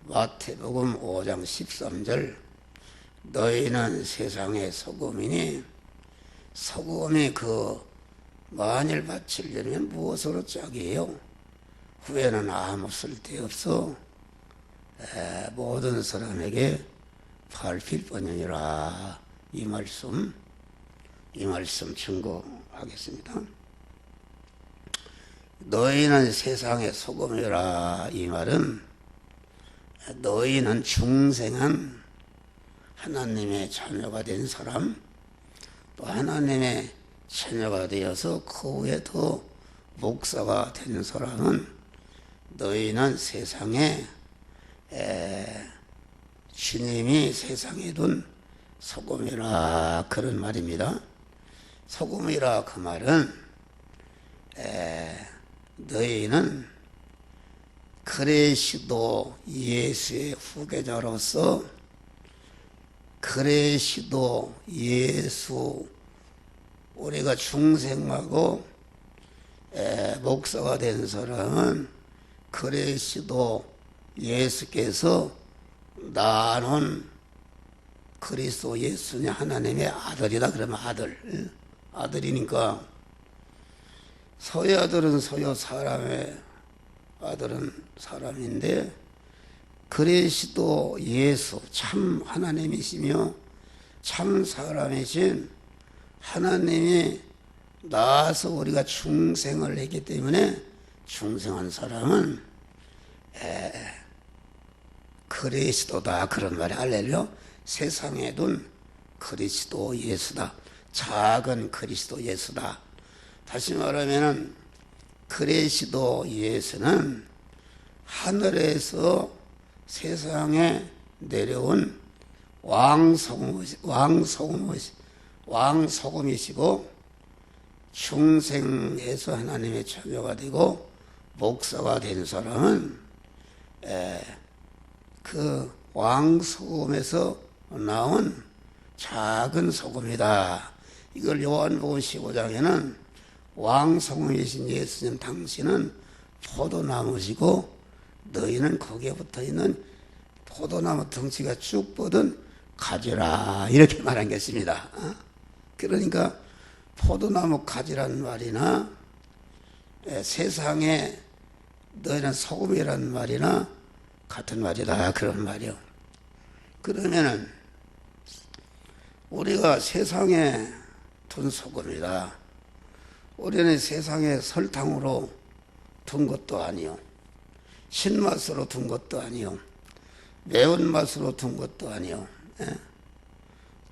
마태복음 5장 13절 너희는 세상의 소금이니 소금이 만일 바치려면 무엇으로 짝이에요? 후에는 아무 쓸데없어 모든 사람에게 밟힐 뿐이니라. 이 말씀 증거하겠습니다. 너희는 세상의 소금이라. 이 말은 너희는 중생한 하나님의 자녀가 된 사람, 또 하나님의 자녀가 되어서 그 후에 더 목사가 된 사람은 너희는 세상에 주님이 세상에 둔 소금이라. 그런 말입니다. 소금이라 그 말은 너희는 그리스도 예수의 후계자로서 그리스도 예수 우리가 중생하고 목사가 된 사람은 그리스도 예수께서 나는 그리스도 예수냐 하나님의 아들이다. 그러면 아들이니까 서의 아들은 서요 사람의 아들은 사람인데 그리스도 예수 참 하나님이시며 참 사람이신 하나님이 나와서 우리가 중생을 했기 때문에 중생한 사람은 그리스도다. 그런 말이 할렐루야. 세상에 둔 그리스도 예수다. 작은 그리스도 예수다. 다시 말하면 그리스도 예수는 하늘에서 세상에 내려온 왕소금이시고 중생에서 하나님의 자녀가 되고 목사가 된 사람은 그 왕소금에서 나온 작은 소금이다. 이걸 요한복음 15장에는 왕소금이신 예수님 당신은 포도나무시고 너희는 거기에 붙어있는 포도나무 덩치가 쭉 뻗은 가지라. 이렇게 말한 것입니다. 그러니까 포도나무 가지라는 말이나 세상에 너희는 소금이라는 말이나 같은 말이다. 그런 말이요. 그러면은 우리가 세상에 둔 소금이다. 우리는 세상에 설탕으로 둔 것도 아니요, 신맛으로 둔 것도 아니요, 매운맛으로 둔 것도 아니요,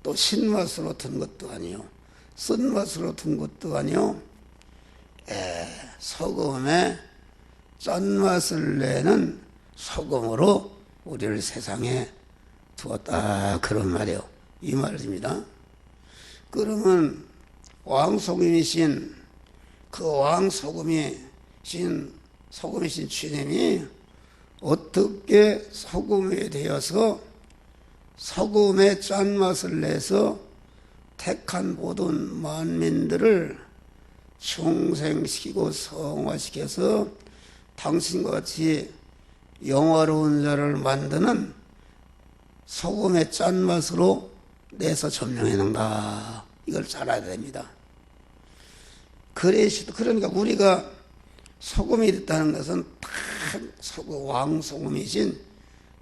또 신맛으로 둔 것도 아니요, 쓴맛으로 둔 것도 아니요, 소금에 짠맛을 내는 소금으로 우리를 세상에 두었다. 그런 말이에요. 이 말입니다. 그러면 왕소금이신 그 왕소금이신 주님이 어떻게 소금에 되어서 소금의 짠맛을 내서 택한 모든 만민들을 중생시키고 성화시켜서 당신과 같이 영화로운 자를 만드는 소금의 짠맛으로 내서 점령해놓는다. 이걸 잘 알아야 됩니다. 그러니까 우리가 소금이 됐다는 것은 다 왕소금이신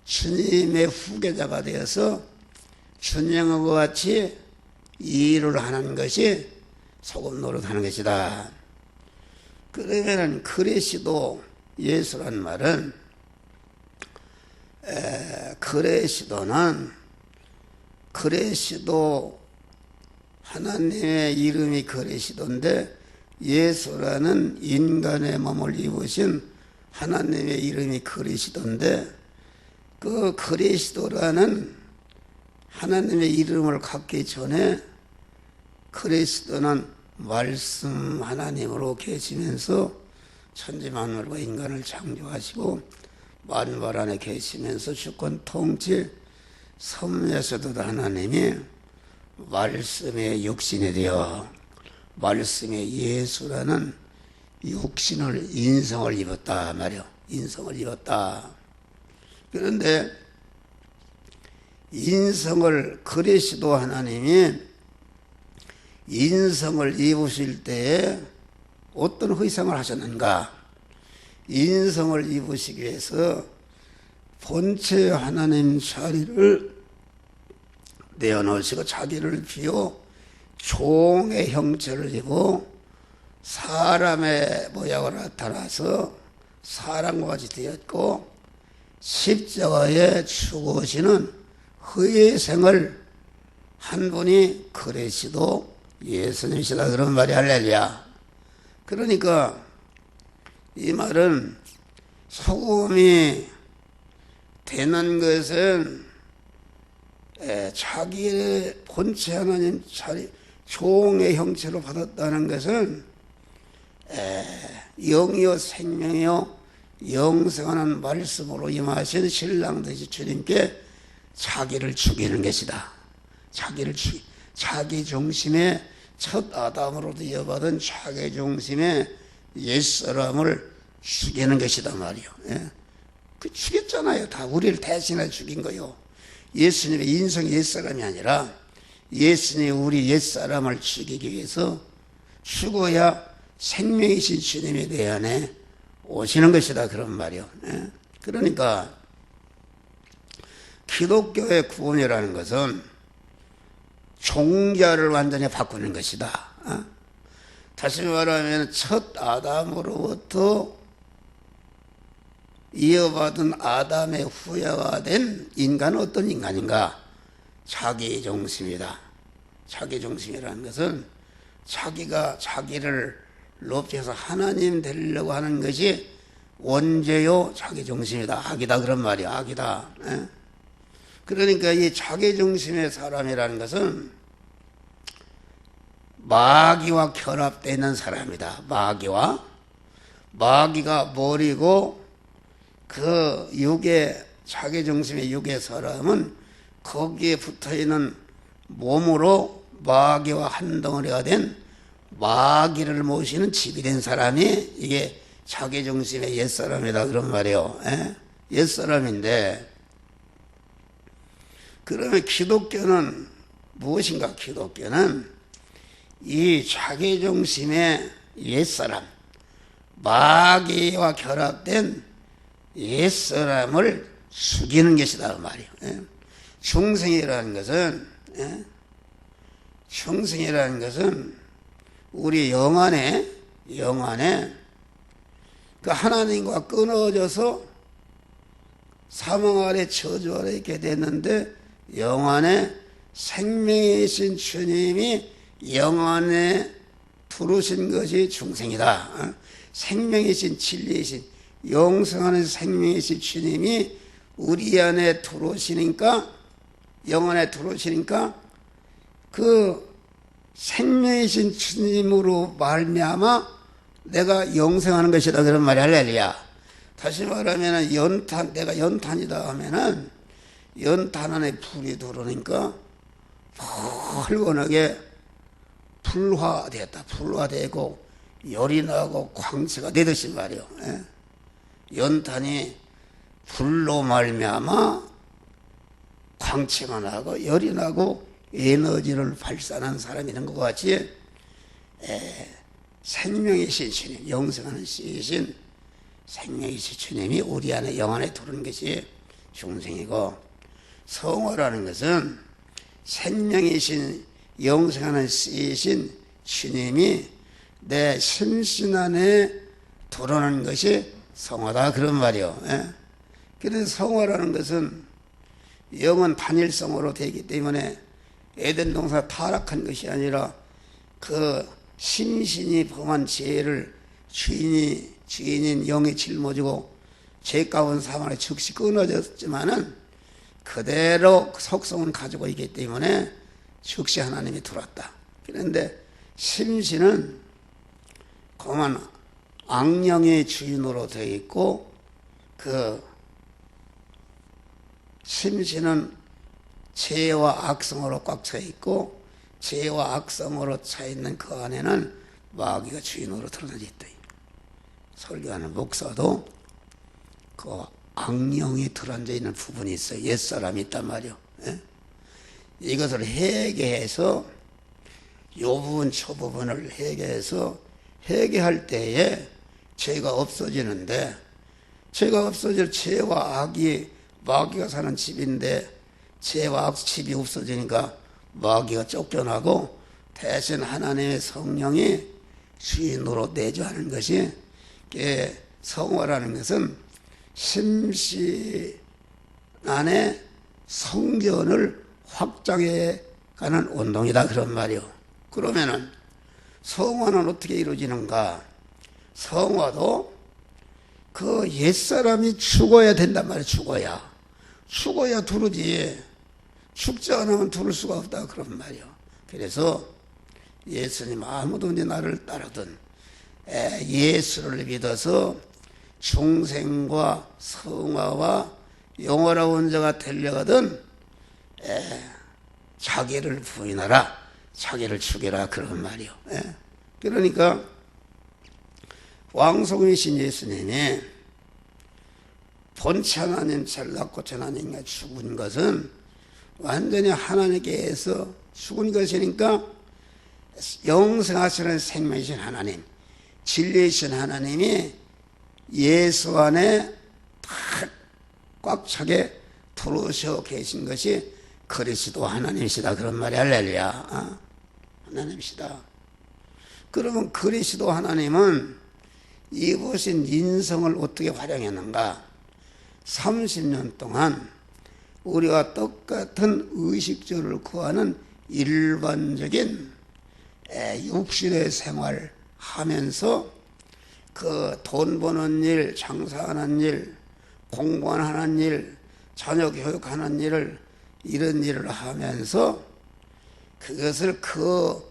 주님의 후계자가 되어서 주님과 같이 일을 하는 것이 소금 노릇하는 것이다. 그러면은 그리스도 예수란 말은 그리스도 하나님의 이름이 그리스도인데 예수라는 인간의 몸을 입으신 하나님의 이름이 그리스도인데 그 그리스도라는 하나님의 이름을 갖기 전에 그리스도는 말씀 하나님으로 계시면서 천지만물과 인간을 창조하시고 만물 안에 계시면서 주권 통치 섭리에서도 하나님이 말씀의 육신이 되어 말씀의 예수라는 육신을 인성을 입었다 말이요. 인성을 입었다. 그런데 인성을 그리스도 하나님이 인성을 입으실 때에 어떤 희생을 하셨는가? 인성을 입으시기 위해서 본체 하나님 자리를 내어놓으시고 자기를 비워 종의 형체를 입어 사람의 모양으로 나타나서 사람과 같이 되었고 십자가에 죽으시는 희생을 한 분이 그리스도 예수님이시다 그런 말이 할렐루야. 그러니까 이 말은 소금이 되는 것은 자기의 본체 하나님 자리 종의 형체로 받았다는 것은 영이요 생명이요 영생하는 말씀으로 임하신 신랑 되신 주님께 자기를 죽이는 것이다. 자기 중심의 첫 아담으로도 이어받은 자기 중심의 옛사람을 죽이는 것이다 말이요. 그 죽였잖아요. 다 우리를 대신해 죽인 거요. 예수님의 인성 옛사람이 아니라 예수님이 우리 옛사람을 죽이기 위해서 죽어야 생명이신 주님이 내 안에 오시는 것이다 그런 말이요. 그러니까 기독교의 구원이라는 것은 종자를 완전히 바꾸는 것이다. 다시 말하면 첫 아담으로부터 이어받은 아담의 후예가 된 인간은 어떤 인간인가? 자기 중심이다. 자기 중심이라는 것은 자기가 자기를 높여서 하나님 되려고 하는 것이 원죄요 자기 중심이다. 악이다 그런 말이야. 악이다. 그러니까 이 자기 중심의 사람이라는 것은 마귀와 결합되어 있는 사람이다. 마귀가 머리고 그 육의 자기 중심의 육의 사람은 거기에 붙어있는 몸으로 마귀와 한 덩어리가 된 마귀를 모시는 집이 된 사람이 이게 자기 중심의 옛사람이다 그런 말이에요. 옛사람인데 그러면 기독교는 무엇인가? 기독교는 이 자기 중심의 옛사람 마귀와 결합된 옛사람을 죽이는 것이다 그 말이에요. 중생이라는 것은 우리 영 안에 그 하나님과 끊어져서 사망 아래 저주 아래 있게 됐는데 영 안에 생명이신 주님이 영 안에 들어오신 것이 중생이다. 생명이신 진리이신 영생하는 생명이신 주님이 우리 안에 들어오시니까 영 안에 들어오시니까 그 생명이신 주님으로 말미암아 내가 영생하는 것이다 그런 말이 할렐루야. 다시 말하면 내가 연탄이다 하면은 연탄 안에 불이 들어오니까 펄건하게 불화되고 열이 나고 광채가 되듯이 말이요. 연탄이 불로 말미암아 광채가 나고 열이 나고 에너지를 발산한 사람이 있는 것 같이 생명이신 주님, 영생하는 씨이신 생명이신 주님이 우리 안에 영 안에 들어오는 것이 중생이고, 성화라는 것은 생명이신 영생하는 씨이신 주님이 내 심신 안에 들어오는 것이 성화다 그런 말이요. 그래서 성화라는 것은 영은 단일성으로 되기 때문에 에덴 동산 타락한 것이 아니라 그 심신이 범한 죄를 주인인 영이 짊어지고 죄 가운 사망에 즉시 끊어졌지만은 그대로 속성은 가지고 있기 때문에 즉시 하나님이 들어왔다. 그런데 심신은 그만 악령의 주인으로 되어 있고 그 심신은 죄와 악성으로 꽉 차 있고 죄와 악성으로 차 있는 그 안에는 마귀가 주인으로 드러나져 있다. 설교하는 목사도 그 악령이 들어앉아 있는 부분이 있어요. 옛사람이 있단 말이요. 예? 이것을 해계해서 요 부분 저 부분을 해계해서 해계할 때에 죄가 없어지는데, 죄가 없어질 죄와 악이 마귀가 사는 집인데 죄와 악 집이 없어지니까 마귀가 쫓겨나고 대신 하나님의 성령이 주인으로 내주하는 것이, 성화라는 것은 심신 안에 성전을 확장해 가는 운동이다 그런 말이요. 그러면은 성화는 어떻게 이루어지는가? 성화도 그 옛사람이 죽어야 된단 말이에요. 죽어야 두르지. 죽지 않으면 두를 수가 없다 그런 말이요. 그래서 예수님 아무도 이제 나를 따르든 예수를 믿어서 중생과 성화와 영원한 자가 되려거든 자기를 부인하라, 자기를 죽여라 그런 말이요. 그러니까 왕성이신 예수님이 본체 하나님, 전락고체 하나님과 죽은 것은 완전히 하나님께서 죽은 것이니까 영생하시는 생명이신 하나님, 진리이신 하나님이 예수 안에 꽉 차게 들어오셔 계신 것이 그리스도 하나님이시다 그런 말이 할렐루야. 하나님이시다. 그러면 그리스도 하나님은 입으신 인성을 어떻게 활용했는가? 30년 동안 우리와 똑같은 의식주를 구하는 일반적인 육신의 생활 하면서 그 돈 버는 일, 장사하는 일, 공부하는 일, 자녀 교육하는 일을, 이런 일을 하면서 그것을 그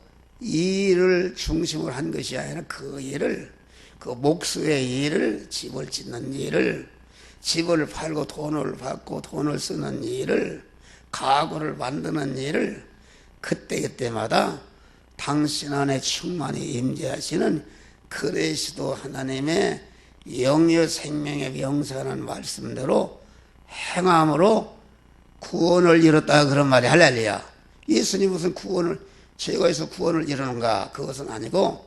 일을 중심으로 한 것이 아니라 그 일을, 그 목수의 일을, 집을 짓는 일을, 집을 팔고 돈을 받고 돈을 쓰는 일을, 가구를 만드는 일을 그때그때마다 당신 안에 충만히 임재하시는 그리스도 하나님의 영유 생명의 영생하는 말씀대로 행함으로 구원을 이뤘다 그런 말이 할렐루야. 예수님 무슨 구원을, 죄가에서 구원을 이루는가? 그것은 아니고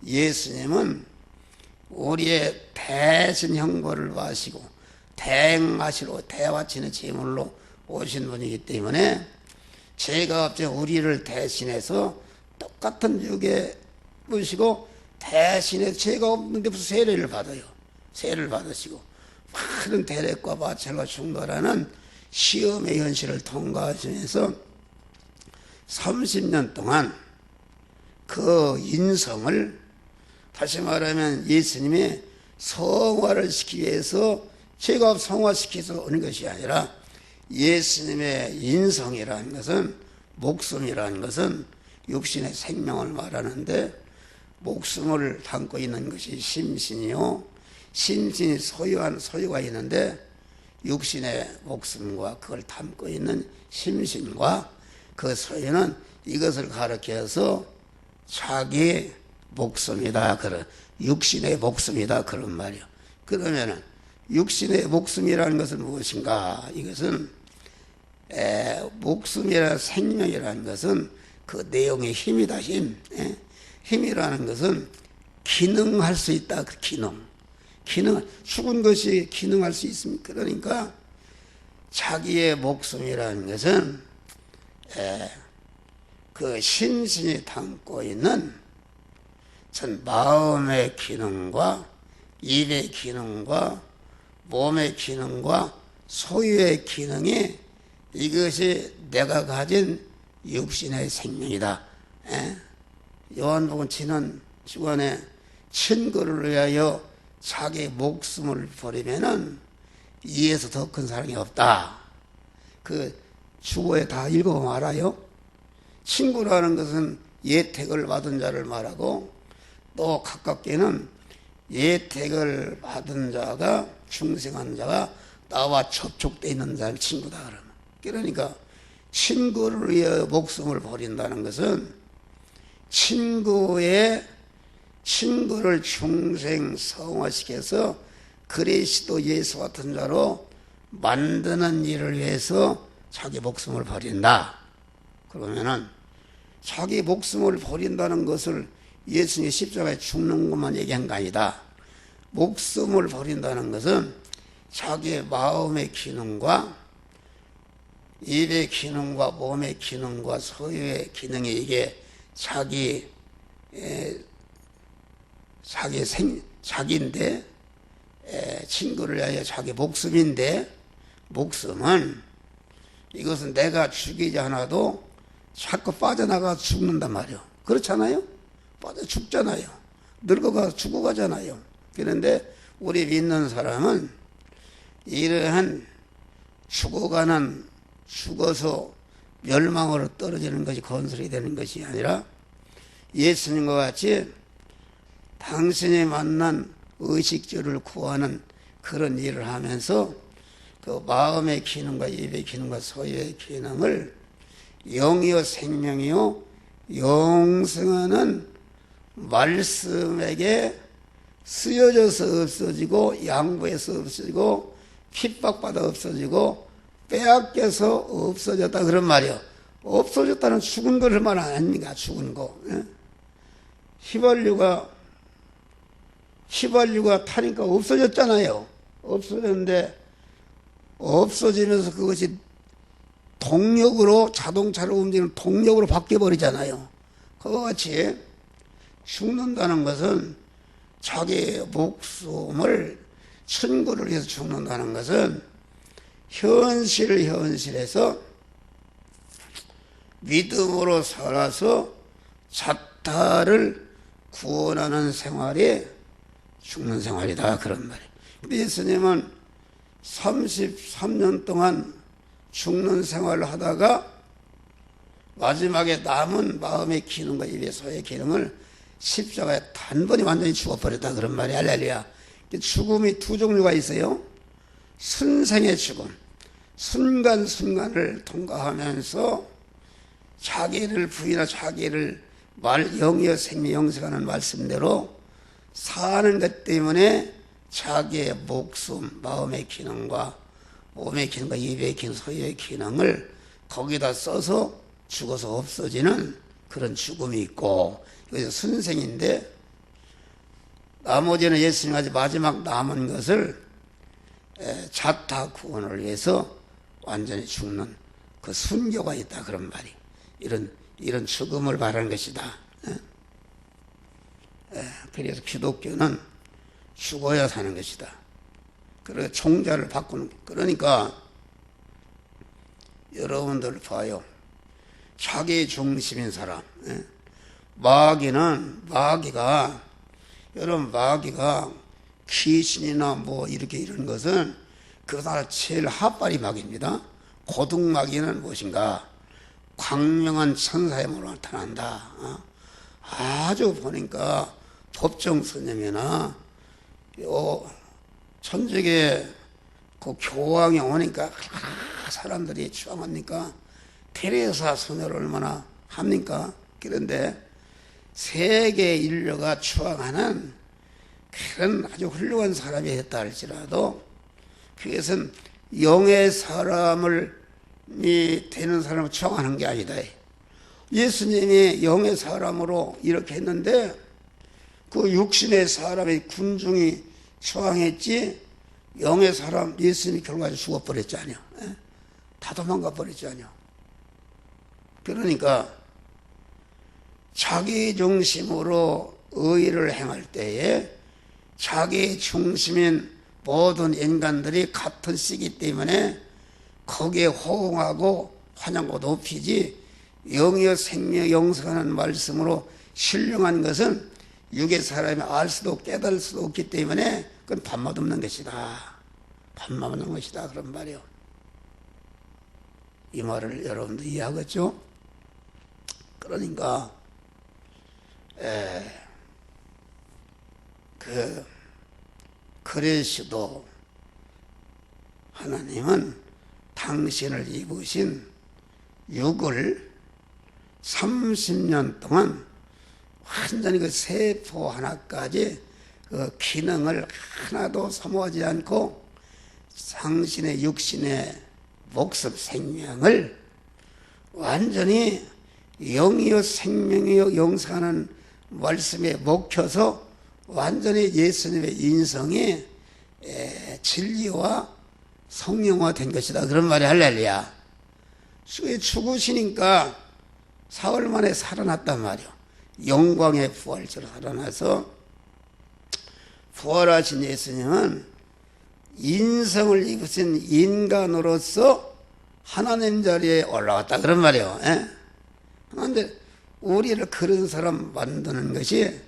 예수님은 우리의 대신 형벌을 마시고 대행하시러 대화치는 제물로 오신 분이기 때문에 죄가 없이 우리를 대신해서 똑같은 육에 모시고 대신에 죄가 없는데 무슨 세례를 받아요. 세례를 받으시고 많은 대례과 마찰과 충돌하는 시험의 현실을 통과하시면서 30년 동안 그 인성을, 다시 말하면 예수님이 성화를 시키기 위해서 죄가 성화시켜서 오는 것이 아니라 예수님의 인성이라는 것은, 목숨이라는 것은 육신의 생명을 말하는데 목숨을 담고 있는 것이 심신이요, 심신이 소유한 소유가 있는데 육신의 목숨과 그걸 담고 있는 심신과 그 소유는 이것을 가르쳐서 자기 목숨이다, 그런 육신의 목숨이다 그런 말이요. 그러면은 육신의 목숨이라는 것은 무엇인가? 이것은 목숨이라 생명이라는 것은 그 내용의 힘이다. 힘이라는 것은 기능할 수 있다. 기능. 죽은 것이 기능할 수 있습니까? 그러니까 자기의 목숨이라는 것은 그 신신이 담고 있는 전 마음의 기능과 입의 기능과 몸의 기능과 소유의 기능이, 이것이 내가 가진 육신의 생명이다. 요한복음 지난 주간에 친구를 위하여 자기 목숨을 버리면은 이에서 더 큰 사랑이 없다. 그 주보에 다 읽어보면 알아요. 친구라는 것은 예택을 받은 자를 말하고, 또 가깝게는 예택을 받은 자가, 중생한 자가 나와 접촉되어 있는 사람이 친구다 그러면. 그러니까 친구를 위해 목숨을 버린다는 것은 친구를 중생 성화시켜서 그리스도 예수 같은 자로 만드는 일을 위해서 자기 목숨을 버린다. 그러면은 자기 목숨을 버린다는 것을 예수님이 십자가에 죽는 것만 얘기한 거 아니다. 목숨을 버린다는 것은 자기의 마음의 기능과 입의 기능과 몸의 기능과 소유의 기능이 이게 자기인데, 친구를 위하여 자기 목숨인데, 목숨은 이것은 내가 죽이지 않아도 자꾸 빠져나가 죽는단 말이에요. 그렇잖아요? 빠져 죽잖아요. 늙어가 죽어가잖아요. 그런데 우리 믿는 사람은 이러한 죽어서 멸망으로 떨어지는 것이 건설이 되는 것이 아니라 예수님과 같이 당신이 만난 의식주를 구하는 그런 일을 하면서 그 마음의 기능과 입의 기능과 소유의 기능을 영이요 생명이요 영생하는 말씀에게 쓰여져서 없어지고 양보해서 없어지고 핍박받아 없어지고 빼앗겨서 없어졌다 그런 말이요. 없어졌다는 죽은 거를 말 아닙니까? 죽은 거. 휘발유가 타니까 없어졌잖아요. 없어졌는데 없어지면서 그것이 동력으로 자동차로 움직이는 동력으로 바뀌어버리잖아요. 그와 같이 죽는다는 것은 자기의 목숨을 천국을 위해서 죽는다는 것은 현실에서 믿음으로 살아서 자타를 구원하는 생활이 죽는 생활이다 그런 말이에요. 근데 예수님은 33년 동안 죽는 생활을 하다가 마지막에 남은 마음의 기능과 입의 소의 기능을 십자가에 단번에 완전히 죽어버렸다 그런 말이 할렐루야. 죽음이 두 종류가 있어요. 순생의 죽음, 순간순간을 통과하면서 자기를 부인하 자기를 영이여 생명 영생하는 말씀대로 사는 것 때문에 자기의 목숨, 마음의 기능과 몸의 기능과 입의 기능, 소유의 기능을 거기다 써서 죽어서 없어지는 그런 죽음이 있고, 이것이 순생인데, 나머지는 예수님 아직 마지막 남은 것을 자타 구원을 위해서 완전히 죽는 그 순교가 있다 그런 말이, 이런 죽음을 말하는 것이다. 그래서 기독교는 죽어야 사는 것이다. 그래서 총자를 바꾸는, 그러니까 여러분들 봐요. 자기 중심인 사람, 마귀가 여러분, 마귀가 귀신이나 뭐 이렇게 이런 것은 그 나라 제일 핫바리 마귀입니다. 고등마귀는 무엇인가? 광명한 천사의 모습으로 나타난다. 아주 보니까 법정 스님이나 천주교 그 교황이 오니까 사람들이 추앙합니까? 테레사 소녀를 얼마나 합니까? 그런데 세계 인류가 추앙하는 그런 아주 훌륭한 사람이 했다 할지라도 그것은 영의 사람이 되는 사람을 추앙하는 게 아니다. 예수님이 영의 사람으로 이렇게 했는데 그 육신의 사람의 군중이 추앙했지, 영의 사람 예수님이 결과적으로 죽어버렸잖아요. 다 도망가 버렸잖아요. 그러니까 자기 중심으로 의를 행할 때에 자기 중심인 모든 인간들이 같은 씨이기 때문에 거기에 호응하고 환영하고 높이지, 영이여 생명 영생하는 말씀으로 신령한 것은 육의 사람이 알 수도 깨달을 수도 없기 때문에 그건 밥맛 없는 것이다. 밥맛 없는 것이다 그런 말이요. 이 말을 여러분도 이해하겠죠? 그러니까 그리스도 하나님은 당신을 입으신 육을 30년 동안 완전히 그 세포 하나까지 그 기능을 하나도 소모하지 않고 당신의 육신의 목숨 생명을 완전히 영이요 생명이요 영생하는 말씀에 먹혀서 완전히 예수님의 인성이 진리와 성령화 된 것이다. 그런 말이 할렐루야. 죽으시니까 사흘 만에 살아났단 말이요. 영광의 부활처럼 살아나서 부활하신 예수님은 인성을 입으신 인간으로서 하나님 자리에 올라왔다. 그런 말이요. 그런데 우리를 그런 사람 만드는 것이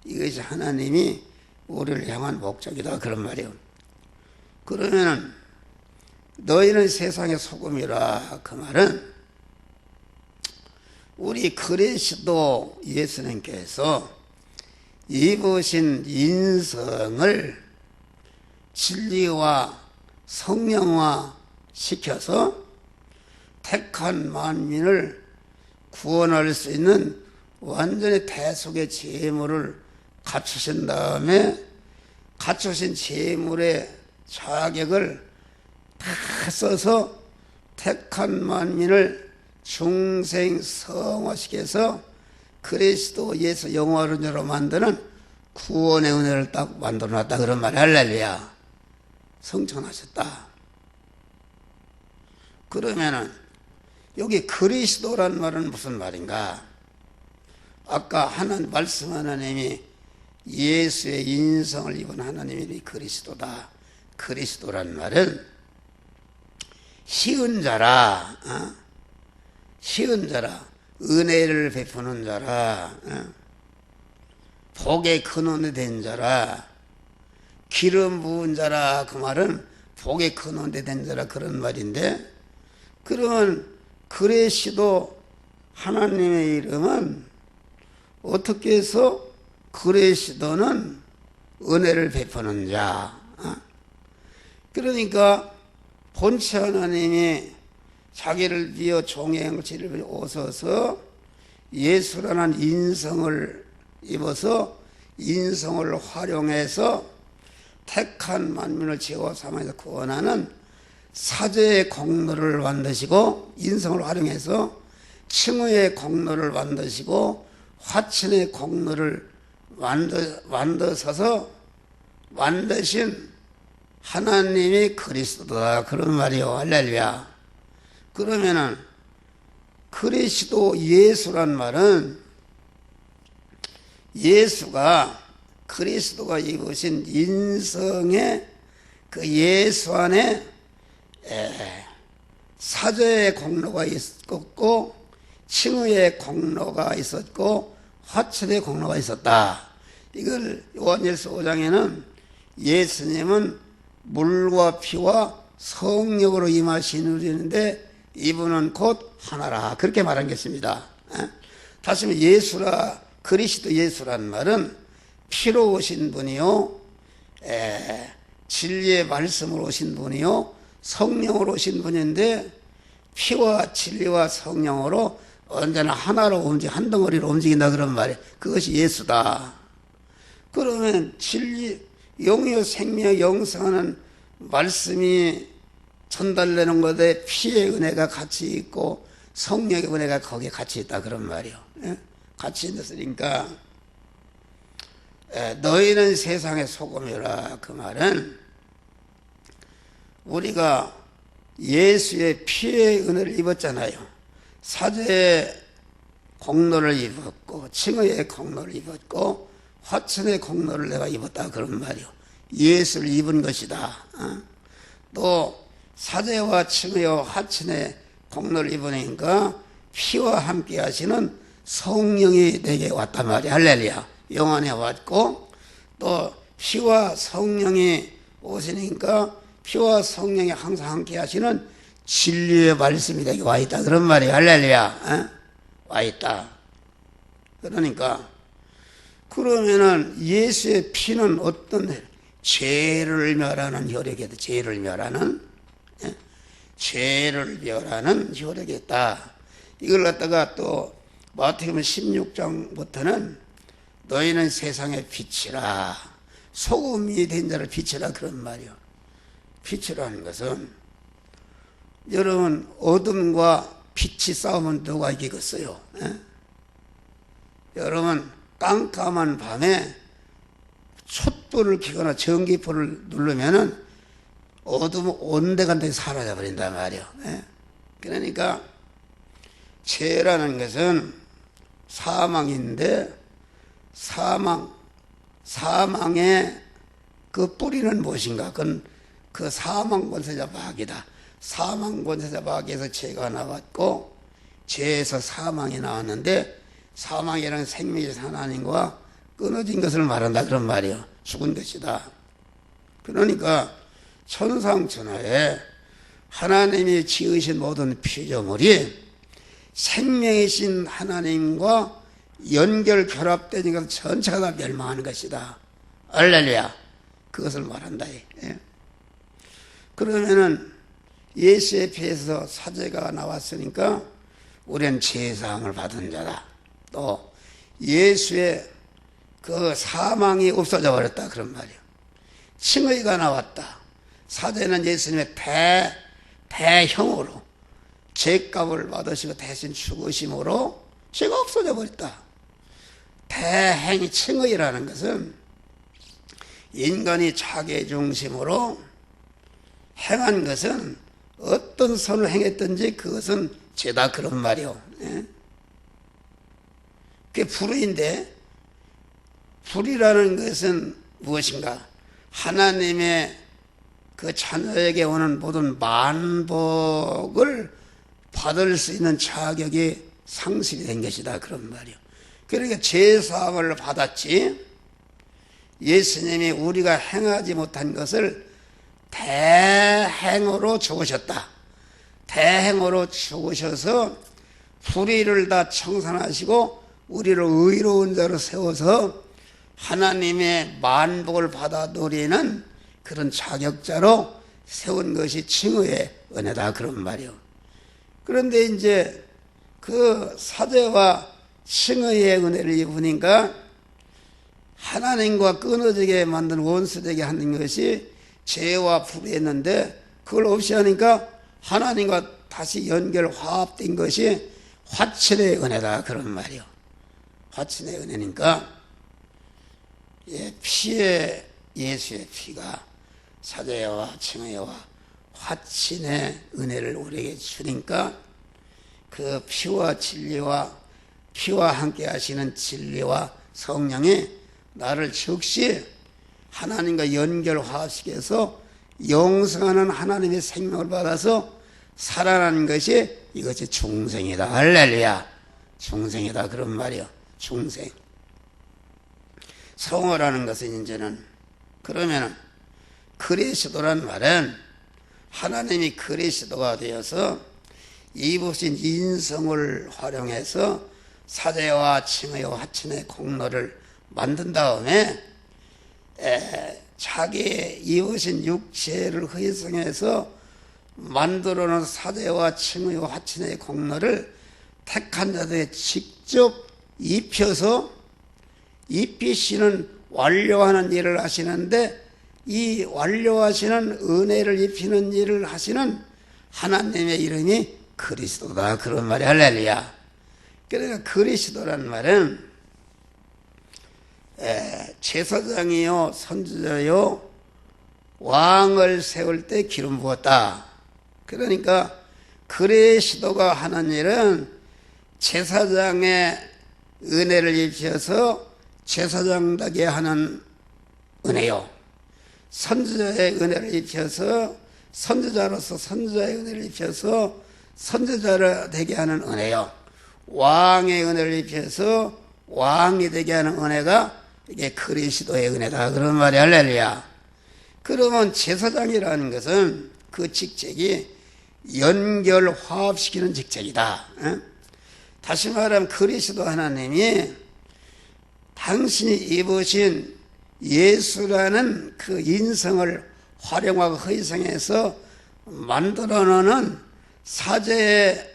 이것이 하나님이 우리를 향한 목적이다. 그런 말이요. 그러면 너희는 세상의 소금이라 그 말은 우리 그리스도 예수님께서 입으신 인성을 진리와 성령화 시켜서 택한 만민을 구원할 수 있는 완전히 대속의 제물을 갖추신 다음에 갖추신 제물의 자격을 다 써서 택한 만민을 중생성화시켜서 그리스도 예수 영화론자로 만드는 구원의 은혜를 딱 만들어놨다. 그런 말이 할렐루야. 성천하셨다. 그러면은 여기 그리스도란 말은 무슨 말인가? 아까 하나님 말씀 하나님이 예수의 인성을 입은 하나님이 그리스도다. 그리스도란 말은 쉬운 자라, 쉬운 자라, 은혜를 베푸는 자라, 복의 근원이 된 자라, 기름 부은 자라. 그 말은 복의 근원이 된 자라 그런 말인데, 그러면 그리스도 하나님의 이름은 어떻게 해서 그리스도는 은혜를 베푸는 자. 그러니까 본체 하나님이 자기를 비어 종의 형체를 오셔서 예수라는 인성을 입어서 인성을 활용해서 택한 만민을 죄와 사망에서 구원하는 사죄의 공로를 만드시고 인성을 활용해서 칭의의 공로를 만드시고 화친의 공로를 만드셔서 만드신 하나님이 그리스도다. 그런 말이요. 할렐루야. 그러면은 그리스도 예수란 말은 예수가 그리스도가 입으신 인성의 그 예수 안에 사죄의 공로가 있었고 칭의의 공로가 있었고 화친의 공로가 있었다. 이걸 요한일서 5장에는 예수님은 물과 피와 성령으로 임하시는데 이분은 곧 하나라. 그렇게 말한 것입니다. 다시 말해 예수라, 그리스도 예수란 말은 피로 오신 분이요, 진리의 말씀으로 오신 분이요, 성령으로 오신 분인데 피와 진리와 성령으로 언제나 하나로 한 덩어리로 움직인다. 그런 말이에요. 그것이 예수다. 그러면 진리, 영이요 생명 영생하는 말씀이 전달되는 것에 피의 은혜가 같이 있고 성령의 은혜가 거기에 같이 있다. 그런 말이요. 같이 있으니까 너희는 세상의 소금이라. 그 말은 우리가 예수의 피의 은혜를 입었잖아요. 사죄의 공로를 입었고 칭의의 공로를 입었고 화친의 공로를 내가 입었다. 그런 말이요. 예수를 입은 것이다. 또 사죄와 칭의와 화친의 공로를 입으니까 피와 함께 하시는 성령이 내게 왔단 말이야. 할렐루야. 영안에 왔고 또 피와 성령이 오시니까 피와 성령이 항상 함께 하시는 진리의 말씀이 내게 와 있다. 그런 말이야. 할렐루야. 와 있다. 그러니까 그러면은 예수의 피는 어떤 죄를 멸하는 혈액이 있다. 죄를 멸하는 혈액이 있다. 이걸 갖다가 또 마태복음 16장부터는 너희는 세상의 빛이라. 소금이 된 자를 빛이라 그런 말이요. 빛이라는 것은 여러분 어둠과 빛이 싸우면 누가 이기겠어요? 에? 여러분 깜깜한 밤에 촛불을 켜거나 전기불을 누르면은 어둠은 온데간데 사라져 버린단 말이요. 에? 그러니까 죄라는 것은 사망인데 사망의 그 뿌리는 무엇인가? 그건 그 사망 권세자 마귀다. 사망 권세자 마귀에서 죄가 나왔고 죄에서 사망이 나왔는데 사망이라는 생명의 하나님과 끊어진 것을 말한다 그런 말이요. 죽은 것이다. 그러니까 천상천하에 하나님이 지으신 모든 피조물이 생명이신 하나님과 연결 결합되는 것 전체가 다 멸망하는 것이다. 할렐루야. 그것을 말한다. 예. 그러면은 예수의 피에서 사죄가 나왔으니까 우리는 제사함을 받은 자다. 또 예수의 그 사망이 없어져 버렸다 그런 말이에요. 칭의가 나왔다. 사죄는 예수님의 대형으로 죄값을 받으시고 대신 죽으심으로 죄가 없어져 버렸다. 대행 칭의라는 것은 인간이 자기 중심으로 행한 것은 어떤 선을 행했든지 그것은 죄다 그런 말이요. 예? 그게 불의인데 불이라는 것은 무엇인가? 하나님의 그 자녀에게 오는 모든 만복을 받을 수 있는 자격이 상실이 된 것이다 그런 말이요. 그러니까 죄사함을 받았지 예수님이 우리가 행하지 못한 것을 대행으로 죽으셨다. 대행으로 죽으셔서 불의를 다 청산하시고 우리를 의로운 자로 세워서 하나님의 만복을 받아 누리는 그런 자격자로 세운 것이 칭의의 은혜다 그런 말이요. 그런데 이제 그 사죄와 칭의의 은혜를 입으니까 하나님과 끊어지게 만든 원수되게 하는 것이 죄와 불의였는데 그걸 없이 하니까 하나님과 다시 연결 화합된 것이 화친의 은혜다 그런 말이요. 화친의 은혜니까 피에 예수의 피가 사죄와 칭의와 화친의 은혜를 우리에게 주니까 그 피와 진리와 피와 함께 하시는 진리와 성령이 나를 즉시 하나님과 연결 화합시켜서 영생하는 하나님의 생명을 받아서 살아나는 것이 이것이 중생이다. 할렐루야. 중생이다 그런 말이요. 중생. 성호라는 것은 이제는 그러면은 그리스도란 말은 하나님이 그리스도가 되어서 입으신 인성을 활용해서 사죄와 칭의와 화친의 공로를 만든 다음에 자기의 입으신 육체를 희생해서 만들어놓은 사죄와 칭의와 화친의 공로를 택한 자들에 직접 입혀서 입히시는 완료하는 일을 하시는데 이 완료하시는 은혜를 입히는 일을 하시는 하나님의 이름이 그리스도다 그런 말이 할렐루야. 그러니까 그리스도란 말은 제사장이요 선지자요 왕을 세울 때 기름 부었다. 그러니까 그리스도가 하는 일은 제사장의 은혜를 입혀서 제사장되게 하는 은혜요, 선지자의 은혜를 입혀서 선지자로서 선지자의 은혜를 입혀서 선지자를 되게 하는 은혜요, 왕의 은혜를 입혀서 왕이 되게 하는 은혜가 이게 그리스도의 은혜다 그런 말이 할렐루야. 그러면 제사장이라는 것은 그 직책이 연결 화합시키는 직책이다. 다시 말하면 그리스도 하나님이 당신이 입으신 예수라는 그 인성을 활용하고 희생해서 만들어놓은 사죄의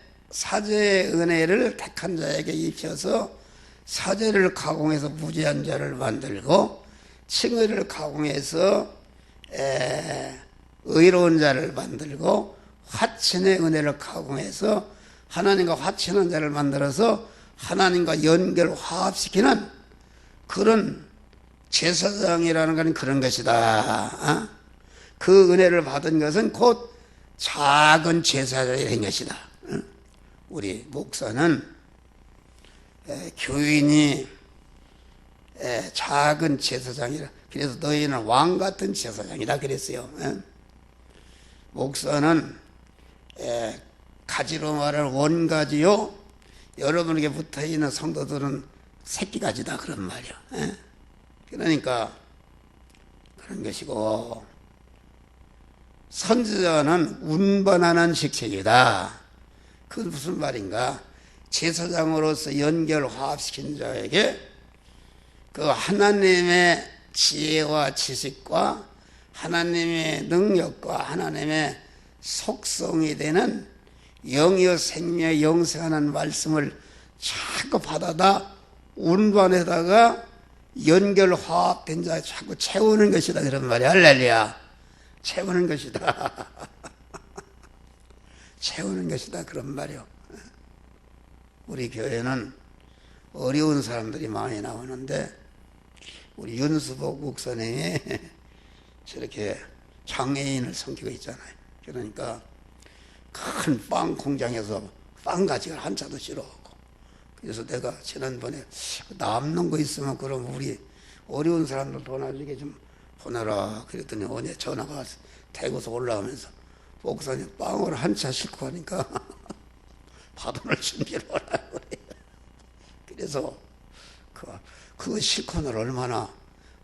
은혜를 택한 자에게 입혀서 사죄를 가공해서 무죄한 자를 만들고 칭의를 가공해서 의로운 자를 만들고 화친의 은혜를 가공해서 하나님과 화친한 자를 만들어서 하나님과 연결 화합시키는 그런 제사장이라는 건 그런 것이다. 그 은혜를 받은 것은 곧 작은 제사장이 된 것이다. 우리 목사는 교인이 작은 제사장이라, 그래서 너희는 왕 같은 제사장이다 그랬어요. 목사는 가지로 말할 원가지요, 여러분에게 붙어있는 성도들은 새끼가지다 그런 말이요. 그러니까 그런 것이고, 선지자는 운반하는 직책이다. 그건 무슨 말인가? 제사장으로서 연결 화합시킨 자에게 그 하나님의 지혜와 지식과 하나님의 능력과 하나님의 속성이 되는 영이요 생명의 영생하는 말씀을 자꾸 받아다 운반에다가 연결 화합된 자에 자꾸 채우는 것이다 그런 말이야. 할렐루야. 채우는 것이다. 채우는 것이다 그런 말이요. 우리 교회는 어려운 사람들이 많이 나오는데 우리 윤수복 목사님이 저렇게 장애인을 섬기고 있잖아요. 그러니까 큰 빵 공장에서 빵 가지가 한 차도 싫어하고, 그래서 내가 지난번에 남는 거 있으면 그럼 우리 어려운 사람들 도와주게 좀 보내라 그랬더니 어제 전화가 와서 대구에서 올라오면서 목사님 빵을 한 차 싣고 하니까 받아낼 준비를 하라고 그래요. 그래서 그 실컷을 얼마나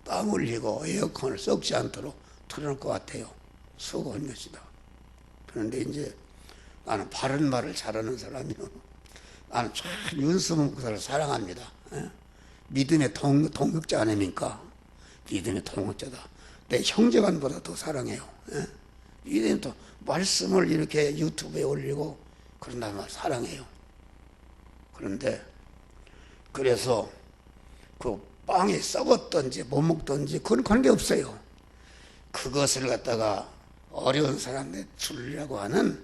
땀 흘리고 에어컨을 썩지 않도록 틀어놓을 것 같아요. 수고한 것이다. 그런데 이제 나는 바른 말을 잘하는 사람이요, 나는 참 윤수문 목사를 사랑합니다. 믿음의 동역자 아닙니까? 믿음의 동역자다. 내 형제간보다 더 사랑해요. 믿음의 또 말씀을 이렇게 유튜브에 올리고 그런다는 말 사랑해요. 그런데 그래서 그 빵이 썩었던지 못 먹던지 그런 관계없어요. 그것을 갖다가 어려운 사람에 주려고 하는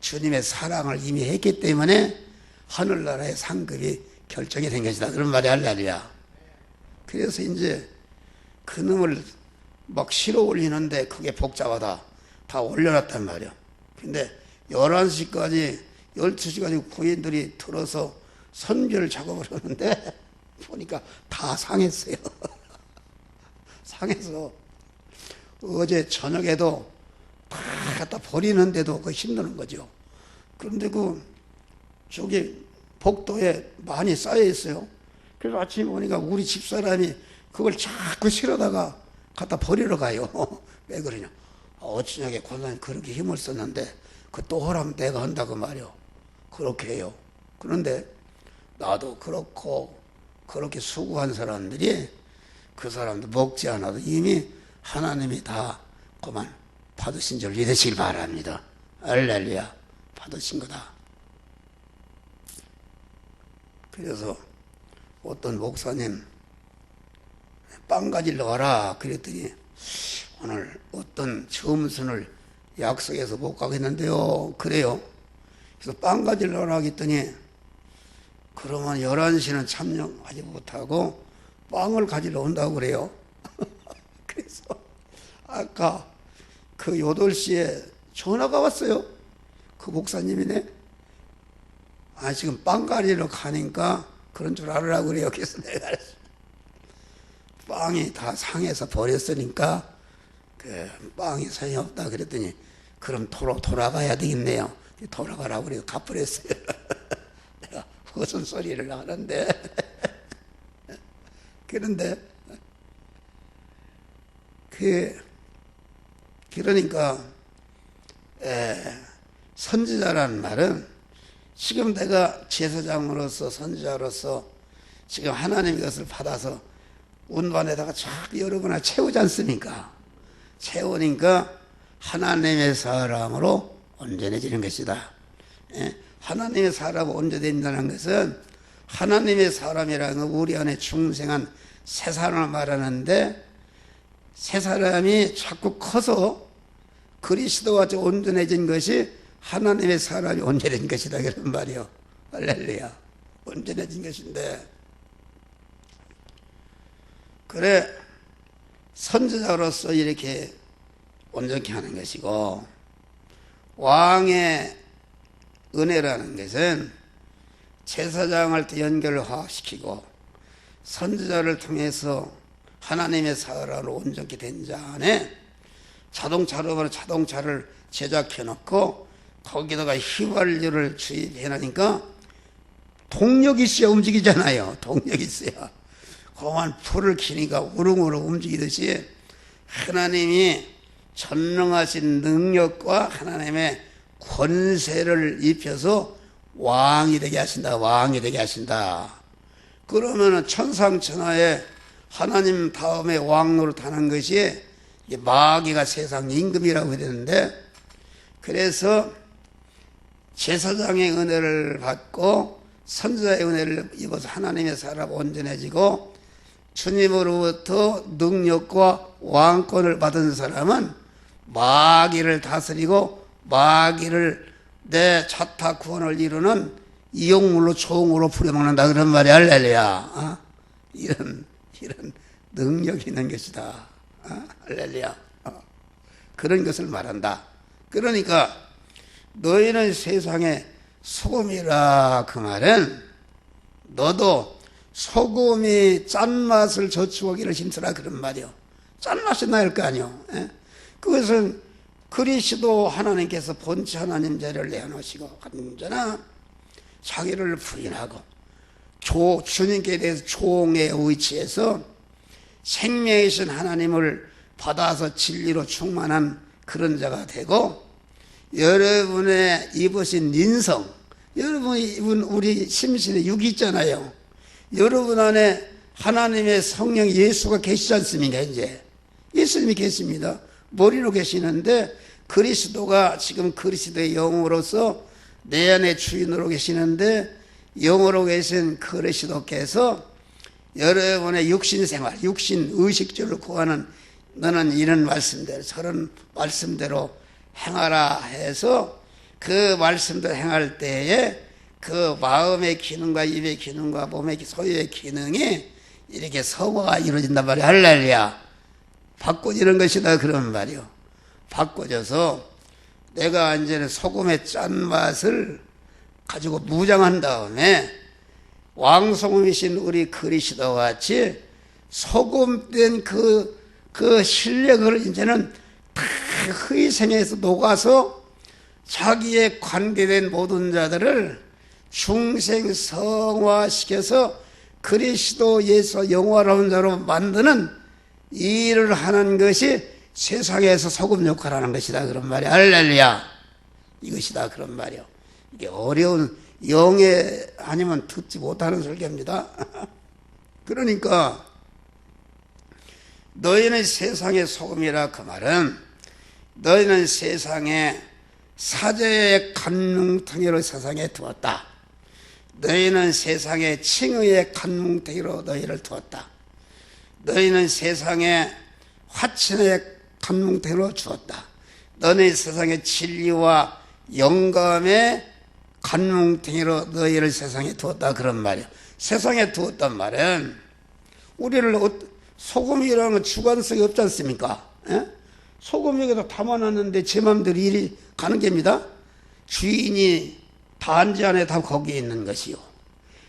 주님의 사랑을 이미 했기 때문에 하늘나라의 상급이 결정이 된 것이다 그런 말이 할렐루야. 그래서 이제 그놈을 막 실어 올리는데 그게 복잡하다 다 올려놨단 말이야. 근데 11시까지 12시까지 구인들이 들어서 선별 작업을 하는데 보니까 다 상했어요. 상해서 어제 저녁에도 다 갖다 버리는데도 그 힘드는 거죠. 그런데 저기 복도에 많이 쌓여 있어요. 그래서 아침에 보니까 우리 집사람이 그걸 자꾸 실어다가 갖다 버리러 가요. 왜 그러냐? 어찌냐게 권사님 그렇게 힘을 썼는데 그 또 하라면 내가 한다고 말이요. 그렇게 해요. 그런데 나도 그렇고 그렇게 수고한 사람들이 그 사람도 먹지 않아도 이미 하나님이 다 그만 받으신 줄 믿으시길 바랍니다. 할렐루야. 받으신 거다. 그래서 어떤 목사님 빵 가지러 와라 그랬더니 오늘 어떤 점순을 약속해서 못 가겠는데요. 그래요. 그래서 빵 가지러 오라 했더니 그러면 11시는 참여하지 못하고 빵을 가지러 온다고 그래요. 그래서 아까 그 8시에 전화가 왔어요. 그 목사님이네. 지금 빵 가지러 가니까 그런 줄 알으라고 그래요. 그래서 내가 빵이 다 상해서 버렸으니까 그 빵이 소용이 없다 그랬더니 그럼 돌아가야 되겠네요. 돌아가라고 그래서 갚으랬어요. 내가 무슨 소리를 하는데 그런데 그러니까 선지자라는 말은 지금 내가 제사장으로서 선지자로서 지금 하나님의 것을 받아서 운반에다가 자꾸 여러분을 채우지 않습니까? 채우니까 하나님의 사람으로 온전해지는 것이다. 하나님의 사람으로 온전해진다는 것은 하나님의 사람이라는 건 우리 안에 중생한 새 사람을 말하는데 새 사람이 자꾸 커서 그리스도와 온전해진 것이 하나님의 사람이 온전해진 것이다 그런 말이요. 할렐루야. 온전해진 것인데, 그래 선지자로서 이렇게 온전케 하는 것이고, 왕의 은혜라는 것은 제사장을 또 연결화시키고 선지자를 통해서 하나님의 사람으로 온전케 된 자 안에 자동차로 자동차를 제작해 놓고 거기다가 휘발유를 주입해 놓으니까 동력이 있어야 움직이잖아요. 동력이 있어야. 그만 불을 켜니까 우릉우릉 움직이듯이 하나님이 전능하신 능력과 하나님의 권세를 입혀서 왕이 되게 하신다. 왕이 되게 하신다. 그러면은 천상천하에 하나님 다음에 왕 노릇하는 것이 마귀가 세상 임금이라고 해야 되는데, 그래서 제사장의 은혜를 받고 선지자의 은혜를 입어서 하나님의 사람 온전해지고 주님으로부터 능력과 왕권을 받은 사람은 마귀를 다스리고 마귀를 내 자타 구원을 이루는 이용물로 종으로 부려먹는다 그런 말이 할렐루야. 이런 능력이 있는 것이다. 할렐루야. 그런 것을 말한다. 그러니까 너희는 세상의 소금이라 그 말은 너도 소금이 짠맛을 저축하기를 힘쓰라 그런 말이요. 짠맛이 나야 할 거 아니요. 그것은 그리스도 하나님께서 본체 하나님 자리를 내어놓으시고 언제나 자기를 부인하고 주님께 대해서 종의 위치에서 생명이신 하나님을 받아서 진리로 충만한 그런 자가 되고, 여러분의 입으신 인성, 여러분이 입은 우리 심신의 육이 있잖아요. 여러분 안에 하나님의 성령 예수가 계시지 않습니까? 이제 예수님이 계십니다. 머리로 계시는데 그리스도가 지금 그리스도의 영으로서 내 안에 주인으로 계시는데, 영으로 계신 그리스도께서 여러분의 육신생활, 육신의식주를 구하는 너는 이런 말씀대로 저런 말씀대로 행하라 해서 그 말씀대로 행할 때에 그 마음의 기능과 입의 기능과 몸의 소유의 기능이 이렇게 성화가 이루어진단 말이야. 할렐루야. 바꿔지는 것이다 그런 말이요. 바꿔져서 내가 이제는 소금의 짠맛을 가지고 무장한 다음에 왕소금이신 우리 그리스도와 같이 소금된 그 실력을 이제는 다 희생해서 녹아서 자기의 관계된 모든 자들을 중생성화시켜서 그리스도 예수 영화로운 자로 만드는 일을 하는 것이 세상에서 소금 역할을 하는 것이다 그런 말이야. 할렐루야. 이것이다 그런 말이야. 이게 어려운 영에 아니면 듣지 못하는 설교입니다. 그러니까 너희는 세상의 소금이라 그 말은 너희는 세상에 사제의 간뭉텅이로 세상에 두었다. 너희는 세상에 칭의의 간뭉텅이로 너희를 두었다. 너희는 세상에 화친의 간뭉텅이로 주었다. 너희 세상에 진리와 영감의 간뭉텅이로 너희를 세상에 두었다 그런 말이야. 세상에 두었단 말은 우리를 소금이라는 건 주관성이 없지 않습니까? 소금 여기다 담아놨는데 제 마음대로 일이 가는 겁니다. 주인이 단지 안에 다 거기에 있는 것이요.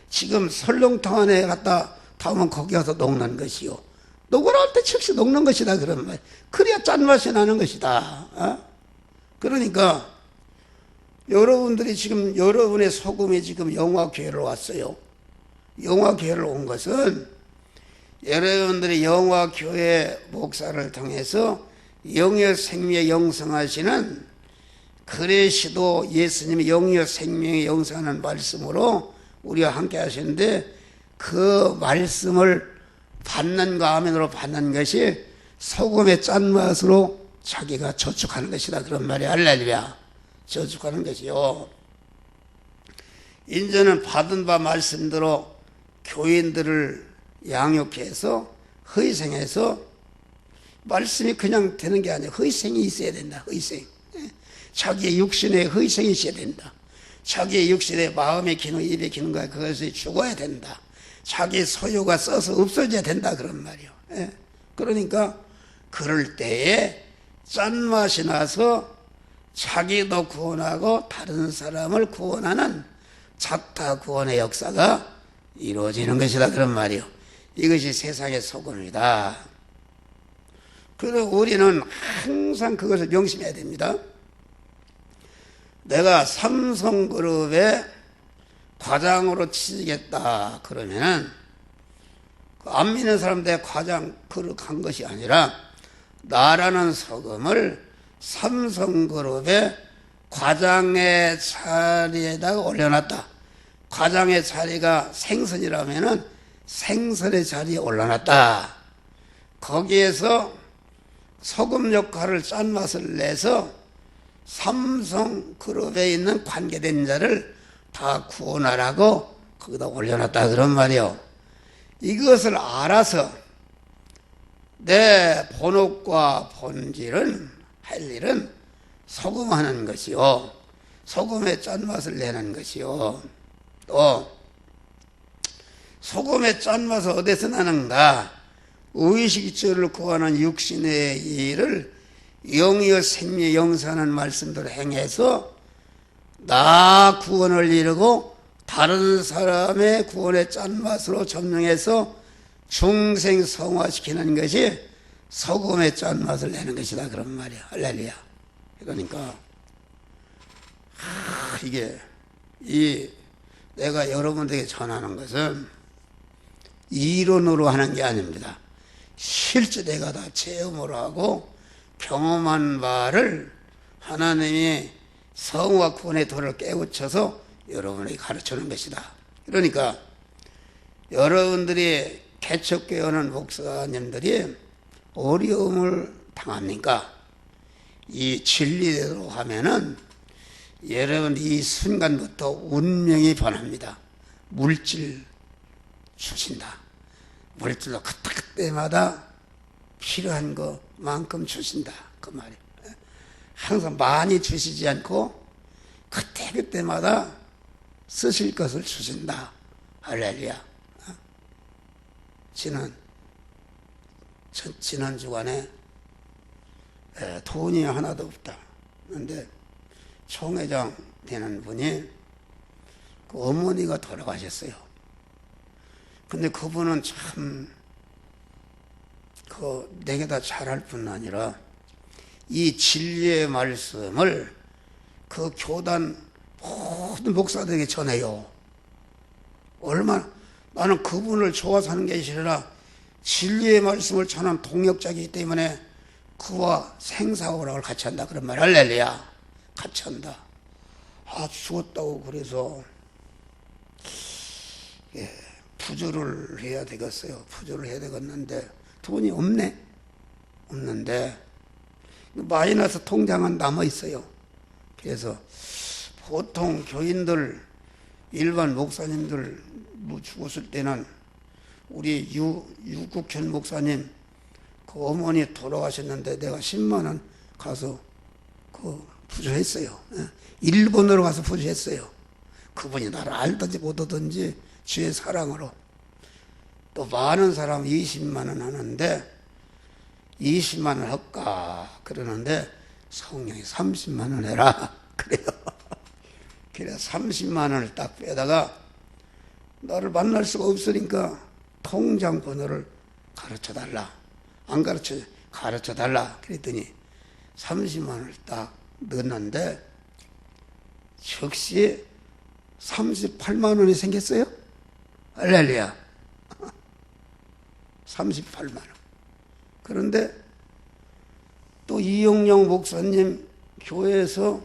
지금 설렁탕 안에 갖다 담으면 거기 가서 녹는 것이요. 녹으라 할 때 즉시 녹는 것이다 그런 말. 그래야 짠맛이 나는 것이다. 그러니까 여러분들이 지금 여러분의 소금이 지금 영화교회로 왔어요. 영화교회로 온 것은 여러분들이 영화교회 목사를 통해서 영의 생명에 영성하시는 그리스도 예수님이 영의 생명에 영성하는 말씀으로 우리와 함께 하시는데, 그 말씀을 받는 거 아멘으로 받는 것이 소금의 짠맛으로 자기가 저축하는 것이다 그런 말이야. 할렐루야. 저축하는 것이요. 이제는 받은 바 말씀대로 교인들을 양육해서 희생해서 말씀이 그냥 되는 게 아니라 희생이 있어야 된다. 희생. 자기의 육신의 희생이 있어야 된다. 자기의 육신의 마음의 기능, 입의 기능과 그것이 죽어야 된다. 자기 소유가 써서 없어져야 된다. 그런 말이요. 그러니까 그럴 때에 짠맛이 나서 자기도 구원하고 다른 사람을 구원하는 자타 구원의 역사가 이루어지는 것이다. 그런 말이요. 이것이 세상의 소금이다. 그래서 우리는 항상 그것을 명심해야 됩니다. 내가 삼성그룹의 과장으로 취직했다 그러면은 안 믿는 사람들의 과장 간 것이 아니라 나라는 소금을 삼성그룹의 과장의 자리에다가 올려놨다. 과장의 자리가 생선이라면은 생선의 자리에 올려놨다. 거기에서 소금 역할을 짠맛을 내서 삼성그룹에 있는 관계된 자를 다 구원하라고 거기다 올려놨다. 그런 말이요. 이것을 알아서 내 본업과 본질은 할 일은 소금하는 것이요. 소금의 짠맛을 내는 것이요. 또 소금의 짠맛은 어디서 나는가? 의식주를 구하는 육신의 일을 영이여 생명 영사하는 말씀대로 행해서 나 구원을 이루고 다른 사람의 구원의 짠맛으로 점령해서 중생 성화시키는 것이 소금의 짠맛을 내는 것이다. 그런 말이야. 할렐루야. 그러니까 이게 내가 여러분들에게 전하는 것은 이론으로 하는 게 아닙니다. 실제 내가 다 체험을 하고 경험한 바를 하나님이 성화 구원의 도를 깨우쳐서 여러분에게 가르쳐주는 것이다. 그러니까 여러분들이 개척교회 오는 목사님들이 어려움을 당합니까? 이 진리대로 하면은 여러분 이 순간부터 운명이 변합니다. 물질 주신다. 물질로 그때마다 필요한 것만큼 주신다. 그 말이에요. 항상 많이 주시지 않고 그때마다 쓰실 것을 주신다. 할렐루야. 지난 주간에 돈이 하나도 없다. 그런데 총회장 되는 분이 그 어머니가 돌아가셨어요. 근데 그분은 참 내게다 잘할 뿐 아니라 이 진리의 말씀을 그 교단 모든 목사들에게 전해요. 얼마나 나는 그분을 좋아서 하는 게 아니라 진리의 말씀을 전한 동역자이기 때문에 그와 생사오락을 같이 한다. 그런 말. 할렐루야. 같이 한다. 죽었다고 그래서 부조를 해야 되겠어요. 부조를 해야 되겠는데 돈이 없는데 마이너스 통장은 남아 있어요. 그래서 보통 교인들 일반 목사님들 죽었을 때는 우리 유국현 목사님 그 어머니 돌아가셨는데 내가 10만 원 가서 부조했어요. 일본으로 가서 부조했어요. 그분이 나를 알든지 못하든지 주의 사랑으로. 또 많은 사람 20만 원 하는데 20만 원 할까 그러는데 성령이 30만 원 해라 그래요. 그래 30만 원을 딱 빼다가 나를 만날 수가 없으니까 통장 번호를 가르쳐달라. 안 가르쳐달라 그랬더니 30만 원을 딱 넣었는데 즉시 38만 원이 생겼어요. 할렐루야. 38만 원. 그런데 또 이영영 목사님 교회에서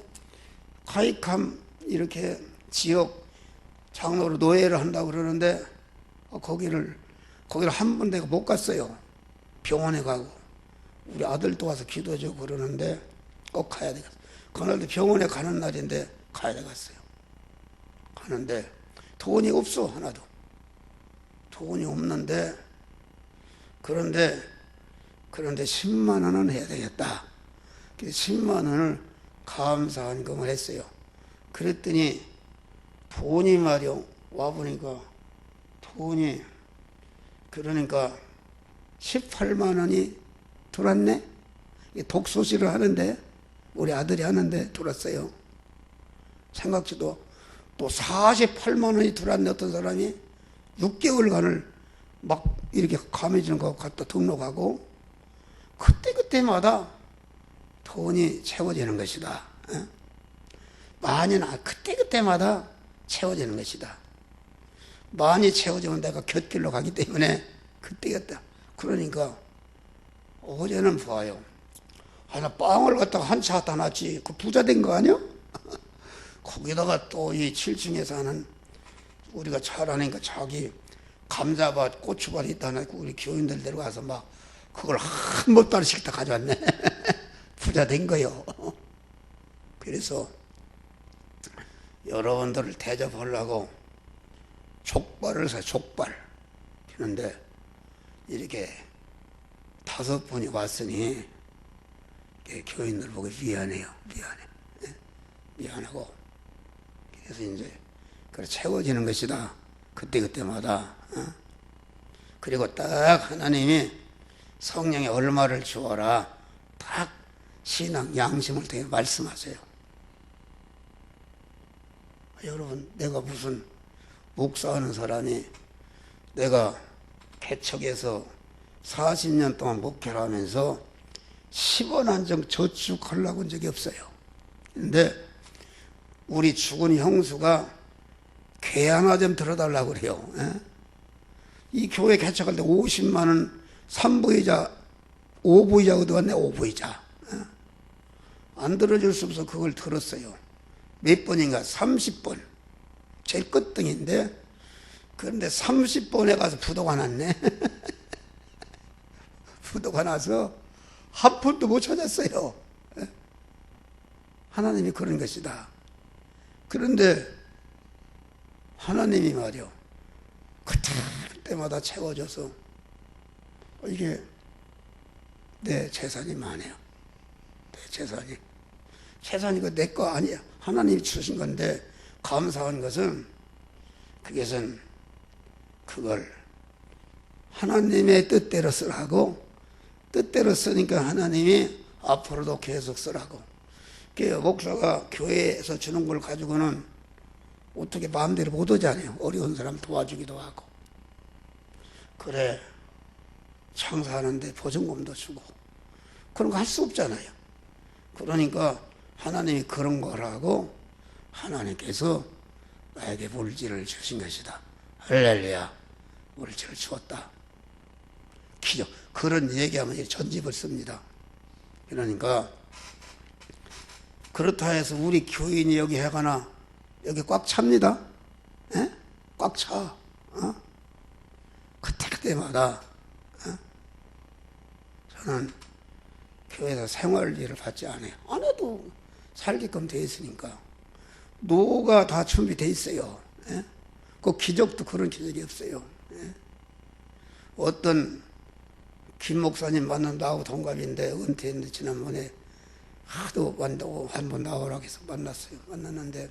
카이캄 이렇게 지역 장로로 노예를 한다고 그러는데 거기를 한 번 내가 못 갔어요. 병원에 가고 우리 아들도 와서 기도해주고 그러는데 꼭 가야 되겠어요. 그날도 병원에 가는 날인데 가야 되겠어요. 가는데 돈이 없어. 하나도 돈이 없는데 그런데 그런데 10만 원은 해야 되겠다. 그래서 10만 원을 감사헌금을 했어요. 그랬더니 돈이 말이요, 와보니까 돈이, 그러니까 18만 원이 들어왔네. 독소실을 하는데, 우리 아들이 하는데 들어왔어요. 생각지도 또 48만 원이 들어왔네. 어떤 사람이 6개월간을 막 이렇게 감해주는 거 갖다 등록하고, 그때마다 돈이 채워지는 것이다. 많이 그때마다 채워지는 것이다. 많이 채워지면 내가 곁길로 가기 때문에 그때였다. 그러니까 어제는 봐요. 하나 빵을 갖다가 한 차 갖다 놨지. 그 부자 된 거 아니야? 거기다가 또 이 7층에 사는 우리가 잘 아니까 자기 감자밭, 고추밭 있다는 우리 교인들 데려가서 막 그걸 한 보따리씩 다 가져왔네. 부자 된 거요. 그래서 여러분들을 대접하려고 족발을 사, 족발. 그런데 이렇게 5분이 왔으니 교인들 보고 미안해요. 미안하고. 그래서 이제 그래 채워지는 것이다. 그때마다. 그리고 딱 하나님이 성령의 얼마를 주어라. 딱 신앙 양심을 통해 말씀하세요. 여러분, 내가 무슨 목사하는 사람이 내가 개척해서 40년 동안 목회를 하면서 10원 한 정 저축하려고 한 적이 없어요. 근데 우리 죽은 형수가 궤 하나 좀 들어달라고 그래요. 이 교회 개척할 때 50만 원 3부이자 5부이자 얻어왔네. 5부이자 안 들어줄 수 없어서 그걸 들었어요. 몇 번인가? 30번. 제일 끝등인데, 그런데 30번에 가서 부도가 났네. 부도가 나서 한 푼도 못 찾았어요. 하나님이 그런 것이다. 그런데 하나님이 말이요, 그때마다 채워줘서 이게 내 재산이 많아요. 내 재산이 내 거 아니야. 하나님이 주신 건데, 감사한 것은 그걸 하나님의 뜻대로 쓰라고, 뜻대로 쓰니까 하나님이 앞으로도 계속 쓰라고. 목사가 교회에서 주는 걸 가지고는 어떻게 마음대로 못 오잖아요. 어려운 사람 도와주기도 하고. 그래, 장사하는데 보증금도 주고. 그런 거 할 수 없잖아요. 그러니까 하나님이 그런 거라고 하나님께서 나에게 물질을 주신 것이다. 할렐루야. 물질을 주었다. 기적. 그런 얘기하면 전집을 씁니다. 그러니까 그렇다 해서 우리 교인이 여기 해가나 여기 꽉 찹니다. 꽉 차. 그때마다 저는 교회에서 생활비를 받지 않아요. 안 해도 살게끔 돼 있으니까. 노가 다 준비돼 있어요. 그 기적도 그런 기적이 없어요. 어떤 김 목사님 만난 나하고 동갑인데 은퇴했는데 지난번에 하도 만나고 한번 나오라고 해서 만났는데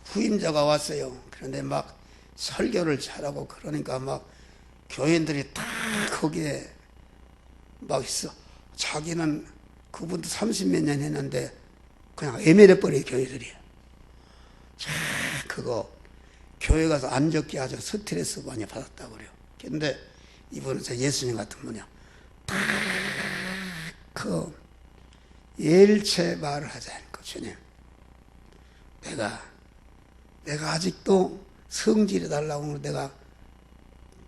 후임자가 왔어요. 그런데 막 설교를 잘하고 그러니까 막 교인들이 다 거기에 막 있어. 자기는 그분도 30몇 년 했는데 그냥 애매해버려요. 교회들이. 자, 그거 교회 가서 안 적게 아주 스트레스 많이 받았다고 그래요. 근데 이분은 예수님 같은 분이야. 딱 그 일체 말을 하자니까, 주님, 내가 아직도 성질이 달라고 내가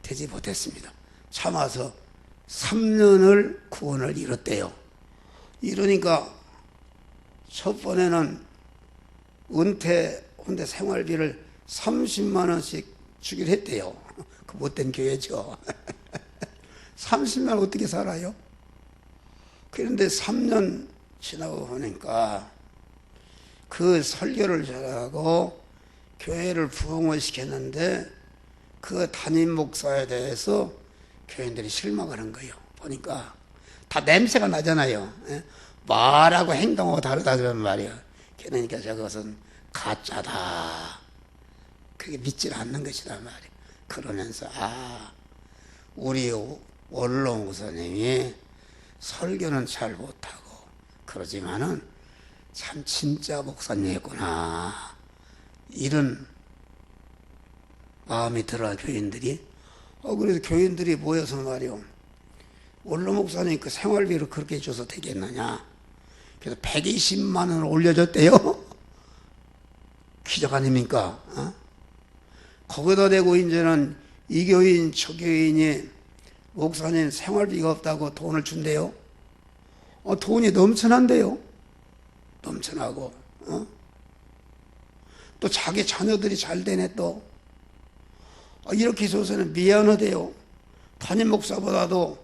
되지 못했습니다. 참아서 3년을 구원을 이뤘대요. 이러니까 첫 번에는 은퇴 생활비를 30만 원씩 주기로 했대요. 그 못된 교회죠. 30만 원 어떻게 살아요? 그런데 3년 지나고 보니까 그 설교를 잘하고 교회를 부흥을 시켰는데 그 담임 목사에 대해서 교인들이 실망을 한 거예요. 보니까 다 냄새가 나잖아요. 예? 말하고 행동하고 다르다 그런 말이에요. 그러니까 저것은 가짜다. 그게 믿지 않는 것이다 말이에요. 그러면서 우리 원로 목사님이 설교는 잘 못하고 그러지만은 참 진짜 목사님이구나 이런 마음이 들어요. 교인들이. 그래서 교인들이 모여서 말이요, 원로 목사님 그 생활비를 그렇게 줘서 되겠느냐. 그래서 120만 원을 올려줬대요. 기적 아닙니까? 거기다 대고 이제는 이 교인 저 교인이 목사님 생활비가 없다고 돈을 준대요. 돈이 넘쳐난대요. 넘쳐나고 또 자기 자녀들이 잘 되네. 또 이렇게 해서는 미안하대요. 담임 목사보다도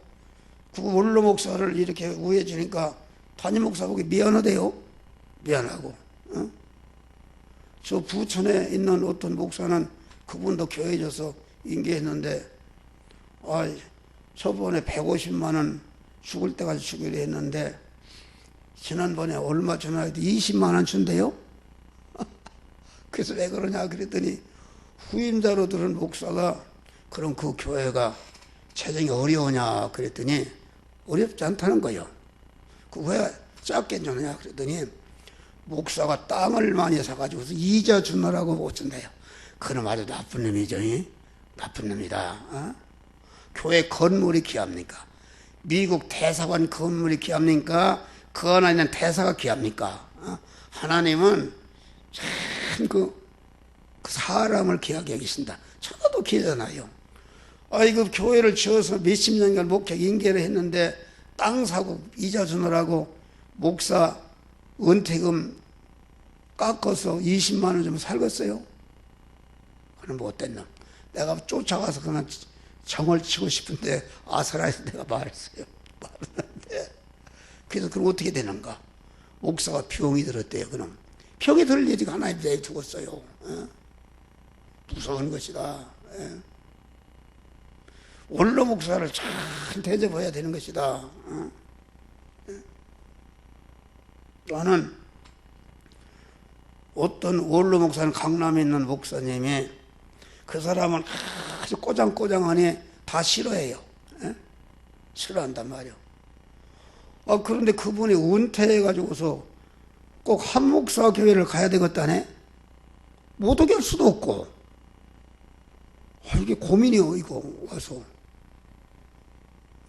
그 원로 목사를 이렇게 우애해 주니까 담임 목사 보기 미안하대요. 미안하고. 저 부천에 있는 어떤 목사는 그분도 교회 줘서 인계했는데 저번에 150만 원 죽을 때까지 주기로 했는데 지난번에 얼마 주나 해도 20만 원 준대요. 그래서 왜 그러냐 그랬더니 후임자로 들은 목사가 그럼 그 교회가 재정이 어려우냐 그랬더니 어렵지 않다는 거예요. 그 왜 작게 주느냐 그랬더니 목사가 땅을 많이 사가지고서 이자 주느라고 못 준대요. 그럼 아주 나쁜 놈이죠. 나쁜 놈이다. 교회 건물이 귀합니까? 미국 대사관 건물이 귀합니까? 그 안에 있는 대사가 귀합니까? 하나님은 참 그 사람을 귀하게 여기신다. 저도 귀하잖아요. 그 교회를 지어서 몇십 년간 목회 인계를 했는데 땅 사고 이자 주느라고 목사 은퇴금 깎아서 20만 원 좀 살겠어요? 그럼 못된 놈. 내가 쫓아가서 그냥 정을 치고 싶은데 아사라에서 내가 말했어요. 말했는데 그래서 그럼 어떻게 되는가? 목사가 병이 들었대요. 그럼 병이 들 일이 하나님 내게 죽었어요. 무서운 것이다. 원로 목사를 잘 대접해야 되는 것이다. 나는 어떤 원로 목사는 강남에 있는 목사님이 그 사람을 아주 꼬장꼬장하니 다 싫어해요. 싫어한단 말이에요. 그런데 그분이 은퇴해가지고서 꼭 한 목사 교회를 가야 되겠다네? 못 오게 할 수도 없고. 이게 고민이요, 이거, 와서.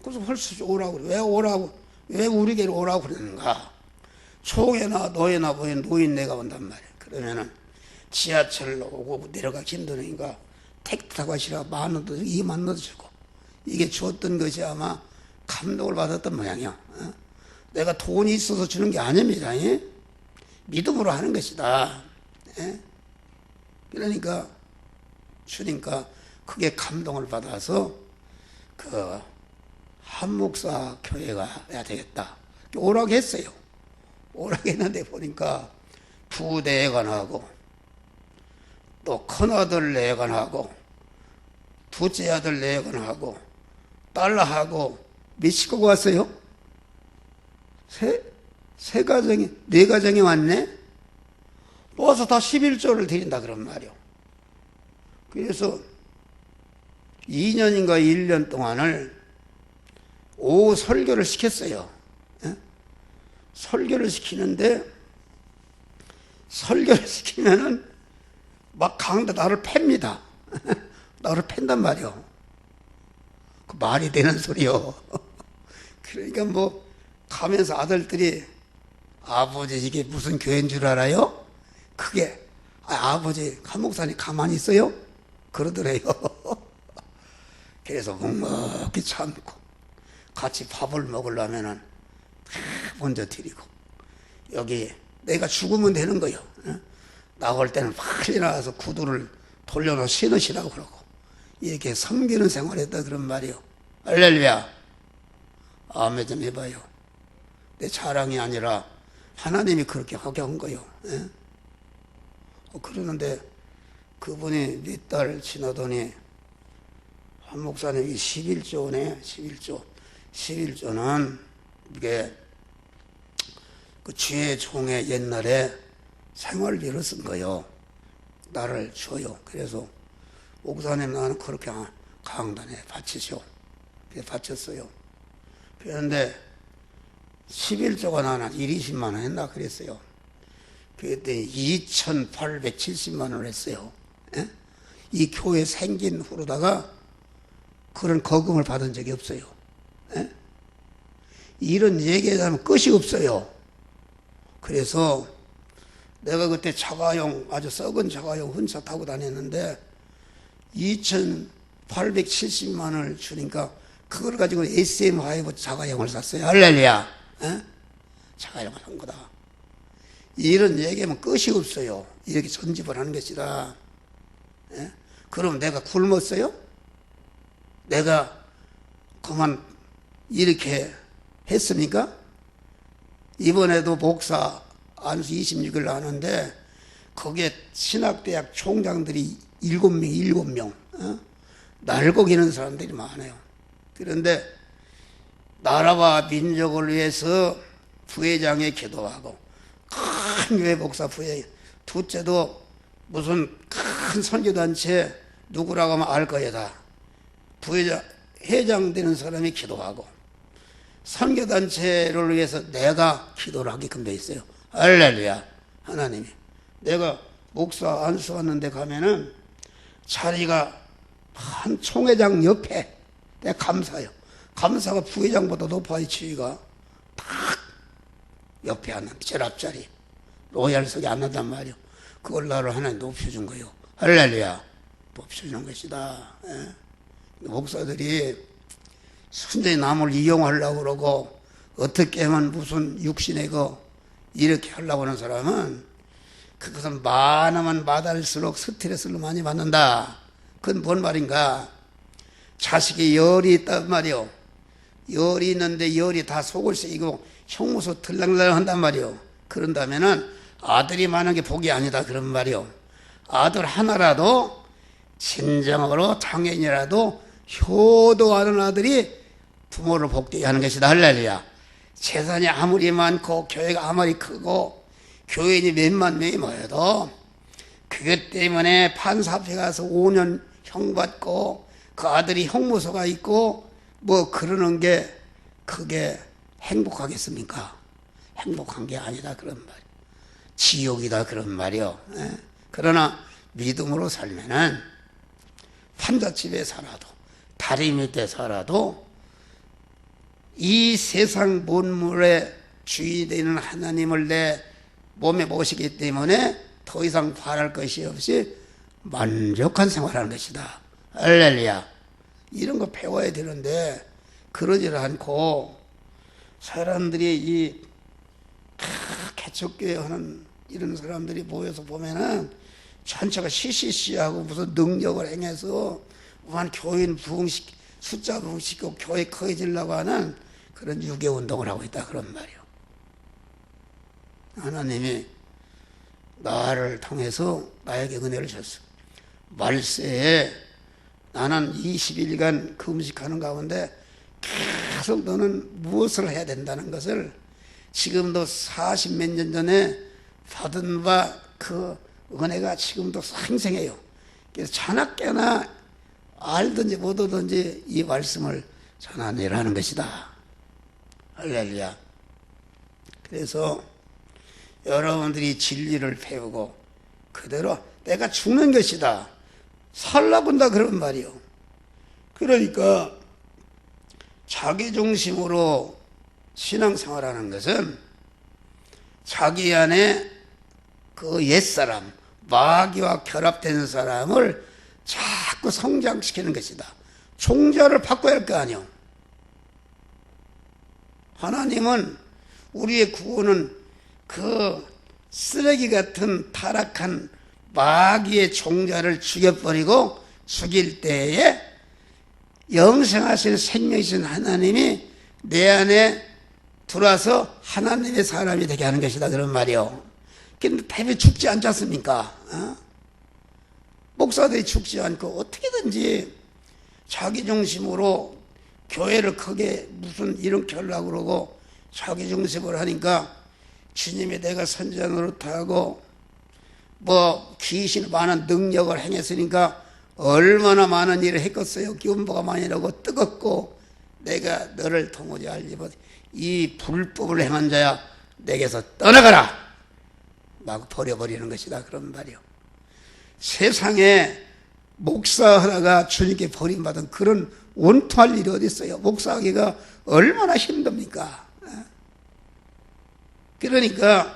그래서 헐수 오라고 그래. 왜 오라고, 왜 우리 교회로 오라고 그러는가? 초계나 노예나 보인 노인 내가 온단 말이야. 그러면은 지하철로 오고 내려가기 힘드니까 택시 타고 가시라 10,000원도 20,000원도 주고 이게 주었던 것이 아마 감동을 받았던 모양이야. 내가 돈이 있어서 주는 게 아닙니다. 믿음으로 하는 것이다. 그러니까 주니까 그게 감동을 받아서 그 한목사 교회가 해야 되겠다. 오라고 했어요. 오라고 했는데 보니까 부대관하고 또 큰아들 내관하고 둘째 아들 내관하고 딸하고 몇 식구가 왔어요? 세 가정이, 네 가정이 왔네? 와서 다 11조를 드린다 그런 말이요. 그래서 2년인가 1년 동안을 오후 설교를 시켰어요. 설교를 시키는데 설교를 시키면은 막 강도 나를 팹니다. 나를 팬단 말이요. 그 말이 되는 소리요. 그러니까 뭐 가면서 아들들이 아버지 이게 무슨 교회인 줄 알아요? 그게 아버지 한 목사님 가만히 있어요? 그러더래요. 그래서 묵묵히 참고 같이 밥을 먹으려면은 먼저 드리고 여기 내가 죽으면 되는 거요. 나올 때는 빨리 나와서 구두를 돌려놓아 신으시라고 그러고 이렇게 섬기는 생활했다 그런 말이요. 할렐루야. 아멘 좀 해봐요. 내 자랑이 아니라 하나님이 그렇게 하게 한 거요. 그러는데 그분이 몇 달 지나더니 한 목사님이 11조네. 11조. 11조는 이게 그 주의 종의 옛날에 생활비를 쓴 거요. 나를 줘요. 그래서 목사님 나는 그렇게 강단에 바치시오. 그래서 바쳤어요. 그런데 11조가 나는 20만 원 했나 그랬어요. 그랬더니 2,870만 원을 했어요. 예? 이 교회 생긴 후로다가 그런 거금을 받은 적이 없어요. 예? 이런 얘기하면 끝이 없어요. 그래서 내가 그때 자가용, 아주 썩은 자가용 혼자 타고 다녔는데 2,870만 원을 주니까 그걸 가지고 SM5 자가용을 샀어요. 할렐루야. 에? 자가용을 산 거다. 이런 얘기하면 끝이 없어요. 이렇게 전집을 하는 것이다. 에? 그럼 내가 굶었어요? 내가 그만 이렇게 했습니까? 이번에도 목사 안수 26일 하는데 거기에 신학대학 총장들이 7명 날고기는 사람들이 많아요. 그런데 나라와 민족을 위해서 부회장에 기도하고 큰 교회 목사 부회, 둘째도 무슨 큰 선교단체 누구라고 하면 알 거야 다. 부회장, 회장 되는 사람이 기도하고 선교단체를 위해서 내가 기도를 하게끔 돼 있어요. 할렐루야. 하나님이. 내가 목사 안수하는데 가면은 자리가 한 총회장 옆에 내가 감사해요. 감사가 부회장보다 높아요. 지위가 딱 옆에 앉는 제일 앞자리 로얄석에 앉는단 말이요. 그걸 나를 하나님 높여준 거예요. 할렐루야. 높여주는 것이다. 예? 목사들이 순전히 남을 이용하려고 그러고 어떻게 하면 무슨 육신의 이렇게 하려고 하는 사람은 그것은 많으면 많을수록 스트레스를 많이 받는다. 그건 뭔 말인가? 자식이 열이 있단 말이요. 열이 있는데 열이 다 속을 새이고 형무소 들락날락 한단 말이요. 그런다면은 아들이 많은 게 복이 아니다. 그런 말이요. 아들 하나라도 진정으로 당연이라도 효도하는 아들이 부모를 복되게 하는 것이다. 할렐루야. 재산이 아무리 많고 교회가 아무리 크고 교인이 몇만 명이 모여도 그것 때문에 판사 앞에 가서 5년 형 받고 그 아들이 형무소가 있고 뭐 그러는 게 그게 행복하겠습니까? 행복한 게 아니다. 그런 말이요. 지옥이다. 그런 말이요. 그러나 믿음으로 살면은 판잣집에 살아도 다리 밑에 살아도 이 세상 만물의 주인이 되는 하나님을 내 몸에 모시기 때문에 더 이상 바랄 것이 없이 만족한 생활하는 것이다. 할렐루야. 이런 거 배워야 되는데 그러질 않고 사람들이 이 개척교회 하는 이런 사람들이 모여서 보면은 전체가 시시시하고 무슨 능력을 행해서 무한 교인 부흥시키고 숫자 부흥시키고 교회 커지려고 하는 그런 유교운동을 하고 있다. 그런 말이요. 하나님이 나를 통해서 나에게 은혜를 줬어. 말세에 나는 20일간 금식하는 가운데 계속 너는 무엇을 해야 된다는 것을 지금도 40몇 년 전에 받은 바 그 은혜가 지금도 생생해요. 그래서 자나깨나 알든지 못하든지 이 말씀을 전하내라는 것이다. 할렐루야. 그래서 여러분들이 진리를 배우고 그대로 내가 죽는 것이다. 살라본다. 그런 말이요. 그러니까 자기중심으로 신앙생활하는 것은 자기 안에 그 옛사람, 마귀와 결합된 사람을 자꾸 성장시키는 것이다. 종자를 바꿔야 할 거 아니요. 하나님은 우리의 구원은 그 쓰레기 같은 타락한 마귀의 종자를 죽여버리고 죽일 때에 영생하신 생명이신 하나님이 내 안에 들어와서 하나님의 사람이 되게 하는 것이다. 그런 말이요. 근데 대부분 죽지 않지 않습니까? 목사들이 죽지 않고 어떻게든지 자기 중심으로 교회를 크게 무슨 이렇게 하려고 그러고 자기중심을 하니까 주님이 내가 선지자 노릇하고 뭐 귀신 많은 능력을 행했으니까 얼마나 많은 일을 했겠어요. 기운보가 많이 나고 뜨겁고 내가 너를 도무지 알지 못해 이 불법을 행한 자야 내게서 떠나가라 막 버려버리는 것이다 그런 말이요. 세상에 목사하다가 주님께 버림받은 그런 원통할 일이 어디 있어요. 목사하기가 얼마나 힘듭니까? 그러니까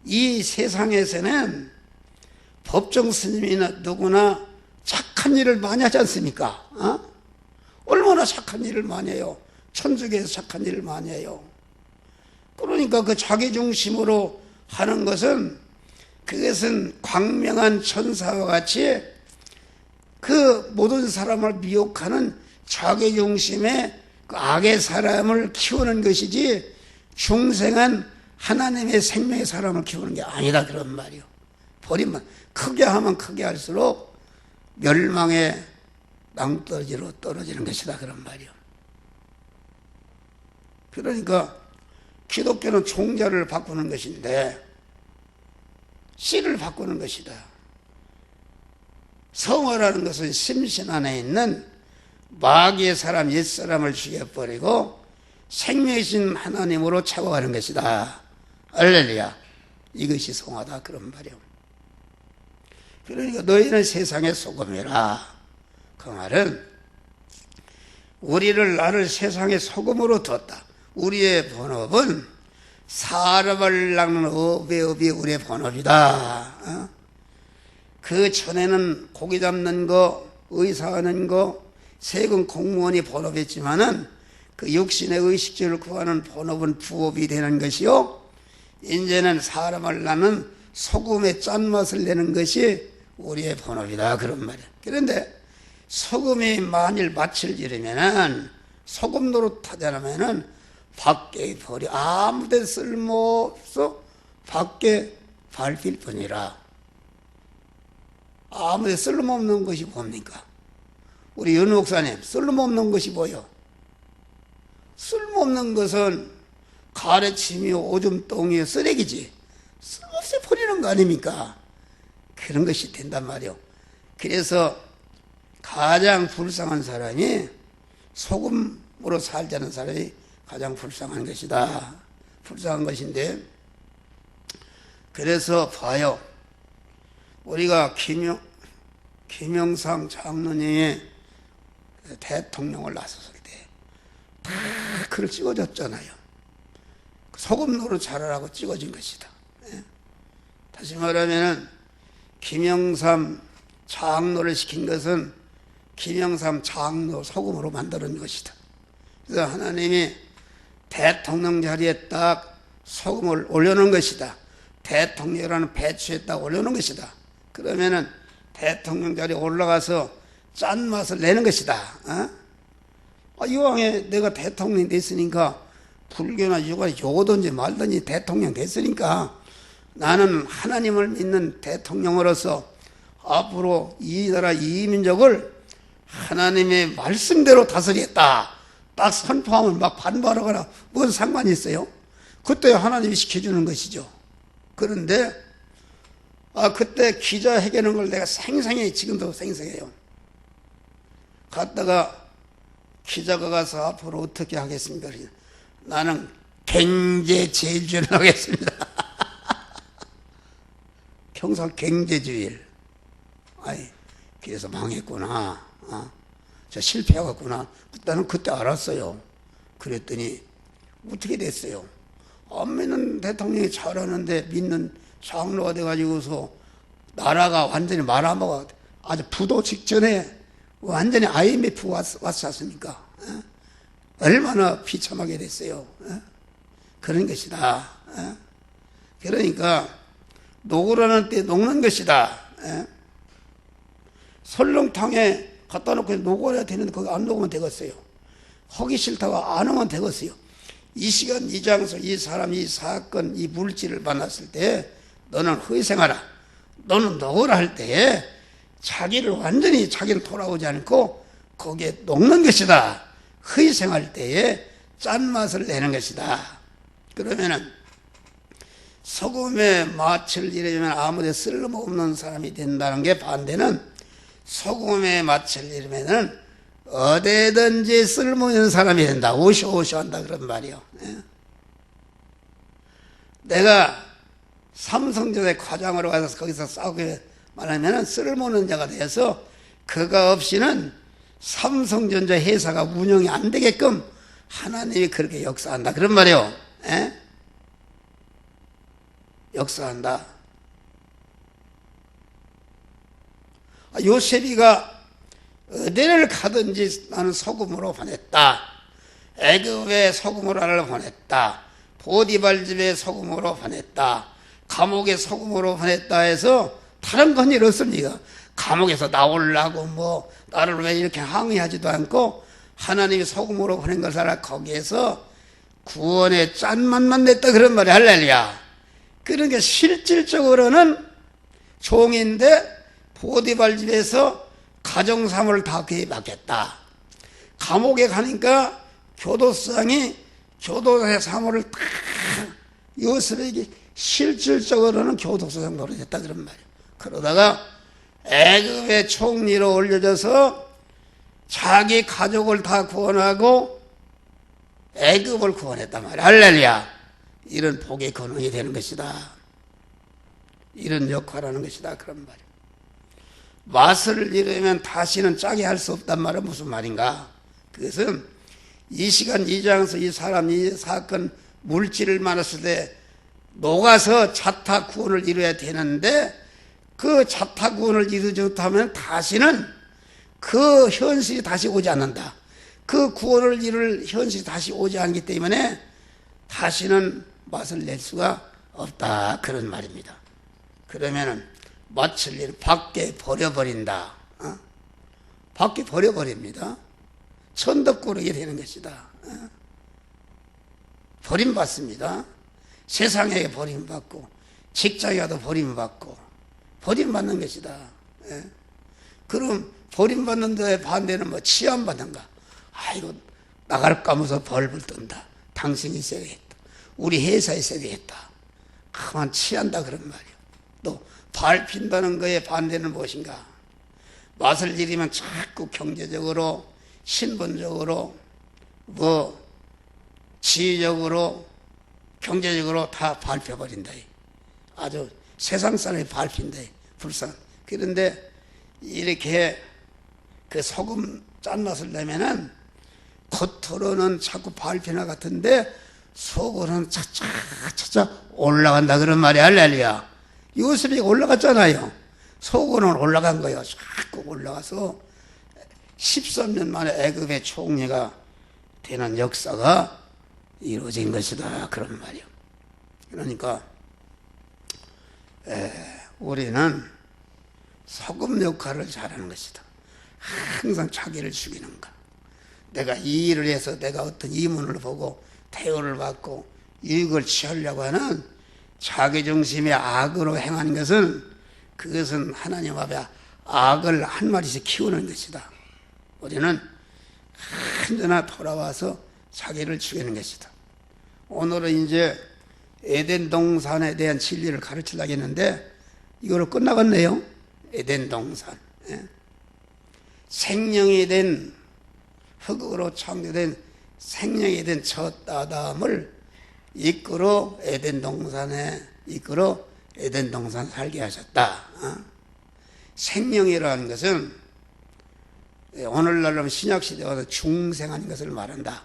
이 세상에서는 법정 스님이나 누구나 착한 일을 많이 하지 않습니까? 얼마나 착한 일을 많이 해요. 천주교에서 착한 일을 많이 해요. 그러니까 그 자기중심으로 하는 것은 그것은 광명한 천사와 같이 그 모든 사람을 미혹하는 자기중심의 그 악의 사람을 키우는 것이지 중생한 하나님의 생명의 사람을 키우는 게 아니다 그런 말이요. 버림만 크게 하면 크게 할수록 멸망의 낭떠러지로 떨어지는 것이다 그런 말이요. 그러니까 기독교는 종자를 바꾸는 것인데 씨를 바꾸는 것이다. 성화라는 것은 심신 안에 있는 마귀의 사람, 옛사람을 죽여버리고 생명이신 하나님으로 채워가는 것이다. 할렐루야. 이것이 성화다 그런 말이요. 그러니까 너희는 세상의 소금이라. 그 말은 나를 세상의 소금으로 뒀다. 우리의 본업은 사람을 낚는 업이 우리의 본업이다. 그 전에는 고기 잡는 거, 의사하는 거, 세금 공무원이 본업이었지만은 그 육신의 의식주를 구하는 본업은 부업이 되는 것이요. 이제는 사람을 낳는 소금의 짠맛을 내는 것이 우리의 본업이다 그런 말이야. 그런데 소금이 만일 맛을 잃으면은 소금 노릇하지 않으면은 밖에 버려 아무데 쓸모없어 밖에 밟힐 뿐이라. 아무데 쓸모없는 것이 뭡니까? 우리 윤 목사님 쓸모없는 것이 뭐요? 쓸모없는 것은 가래침이요 오줌똥이요 쓰레기지. 쓸모없이 버리는 거 아닙니까? 그런 것이 된단 말이요. 그래서 가장 불쌍한 사람이 소금으로 살자는 사람이 가장 불쌍한 것이다. 불쌍한 것인데 그래서 봐요. 우리가 김영삼 장로님이 대통령을 나섰을 때 다 그걸 찍어줬잖아요. 소금 노릇 잘하라고 찍어준 것이다. 다시 말하면 김영삼 장로를 시킨 것은 김영삼 장로 소금으로 만드는 것이다. 그래서 하나님이 대통령 자리에 딱 소금을 올려놓은 것이다. 대통령이라는 배추에 딱 올려놓은 것이다. 그러면은 대통령 자리에 올라가서 짠맛을 내는 것이다. 이왕에 내가 대통령이 됐으니까 불교나 유가 요거든지 말든지 대통령 됐으니까 나는 하나님을 믿는 대통령으로서 앞으로 이 나라 이 민족을 하나님의 말씀대로 다스리겠다. 딱 선포하면 막 반발하거나 무슨 상관이 있어요? 그때 하나님이 시켜주는 것이죠. 그런데 그때 기자회견한 걸 내가 생생히 지금도 생생해요. 갔다가 기자가 가서 앞으로 어떻게 하겠습니까? 나는 경제제일주의를 하겠습니다. 경상 경제주의. 그래서 망했구나. 저 실패하겠구나. 나는 그때 알았어요. 그랬더니 어떻게 됐어요? 안 믿는 대통령이 잘하는데 믿는 장로가 돼가지고서 나라가 완전히 말아먹어 아주 부도 직전에 완전히 IMF 왔지 않습니까? 얼마나 비참하게 됐어요. 그런 것이다. 그러니까 녹으라는 때 녹는 것이다. 설렁탕에 갖다 놓고 녹아야 되는데 거기 안 녹으면 되겠어요. 하기 싫다고 안 하면 되겠어요. 이 시간, 이 장소, 이 사람, 이 사건, 이 물질을 만났을 때 너는 희생하라. 너는 녹으라 할 때에 자기를 완전히 자기를 돌아오지 않고 거기에 녹는 것이다. 희생할 때에 짠맛을 내는 것이다. 그러면은 소금에 맛을 잃으면 아무데 쓸모없는 사람이 된다는 게 반대는 소금에 맛을 잃으면은 어디든지 쓸모있는 사람이 된다. 오쇼오쇼 한다 그런 말이요. 내가 삼성전자 과장으로 가서 거기서 싸우게 말하면은 쓸모없는 자가 돼서 그가 없이는 삼성전자 회사가 운영이 안 되게끔 하나님이 그렇게 역사한다 그런 말이요. 역사한다. 요셉이가 어디를 가든지 나는 소금으로 보냈다. 애굽에 소금으로 나를 보냈다. 보디발 집에 소금으로 보냈다. 감옥에 소금으로 보냈다 해서 다른 건 일 없습니다. 감옥에서 나오려고 뭐 나를 왜 이렇게 항의하지도 않고 하나님이 소금으로 보낸 것을 알아 거기에서 구원의 짠맛만 냈다 그런 말이 할렐루야. 그러니까 실질적으로는 종인데 보디발 집에서 가정사무를 다 그에 맡겼다. 감옥에 가니까 교도상이 교도의 사무를 다 요셉에게 실질적으로는 교도소장 노릇했다 그런 말이에요. 그러다가 애굽의 총리로 올려져서 자기 가족을 다 구원하고 애굽을 구원했단 말이에요. 할렐루야. 이런 복의 근원이 되는 것이다. 이런 역할하는 것이다 그런 말이에요. 맛을 잃으면 다시는 짜게 할 수 없단 말은 무슨 말인가? 그것은 이 시간 이 장소 이 사람 이 사건 물질을 만났을 때 녹아서 자타 구원을 이루어야 되는데 그 자타 구원을 이루지 못하면 다시는 그 현실이 다시 오지 않는다. 그 구원을 이룰 현실이 다시 오지 않기 때문에 다시는 맛을 낼 수가 없다 그런 말입니다. 그러면은 맛을 낼 밖에 버려버린다. 밖에 버려버립니다. 천덕꾸러기 되는 것이다. 버림받습니다. 세상에 버림받고 직장에 가도 버림받고 버림받는 것이다. 그럼 버림받는 데의 반대는 뭐 치안받는가? 아이고 나갈까 하면서 벌벌 뜬다. 당신이 있어야 되겠다. 우리 회사에 있어야 되겠다. 그만 치한다 그런 말이요. 또 밟힌다는 거에 반대는 무엇인가? 맛을 잃으면 자꾸 경제적으로 신분적으로 뭐 지위적으로 경제적으로 다 밟혀버린다. 아주 세상 사람이 밟힌다. 불쌍. 그런데 이렇게 그 소금 짠맛을 내면은 겉으로는 자꾸 밟히나 같은데 속으로는 차차 올라간다 그런 말이 할렐루야. 요셉이 올라갔잖아요. 속으로는 올라간 거예요. 자꾸 올라가서 13년 만에 애굽의 총리가 되는 역사가 이루어진 것이다 그런 말이요. 그러니까 우리는 소금 역할을 잘하는 것이다. 항상 자기를 죽이는가. 내가 이 일을 해서 내가 어떤 이문을 보고 대우를 받고 이익을 취하려고 하는 자기중심의 악으로 행하는 것은 그것은 하나님 앞에 악을 한 마리씩 키우는 것이다. 우리는 언제나 돌아와서 자기를 죽이는 것이다. 오늘은 이제 에덴 동산에 대한 진리를 가르치려고 했는데 이거로 끝나갔네요. 에덴 동산. 생명이 된 흙으로 창조된 생명이 된 첫 아담을 이끌어 에덴 동산에 이끌어 에덴 동산 살게 하셨다. 생명이라는 것은 오늘날로 신약시대에 와서 중생한 것을 말한다.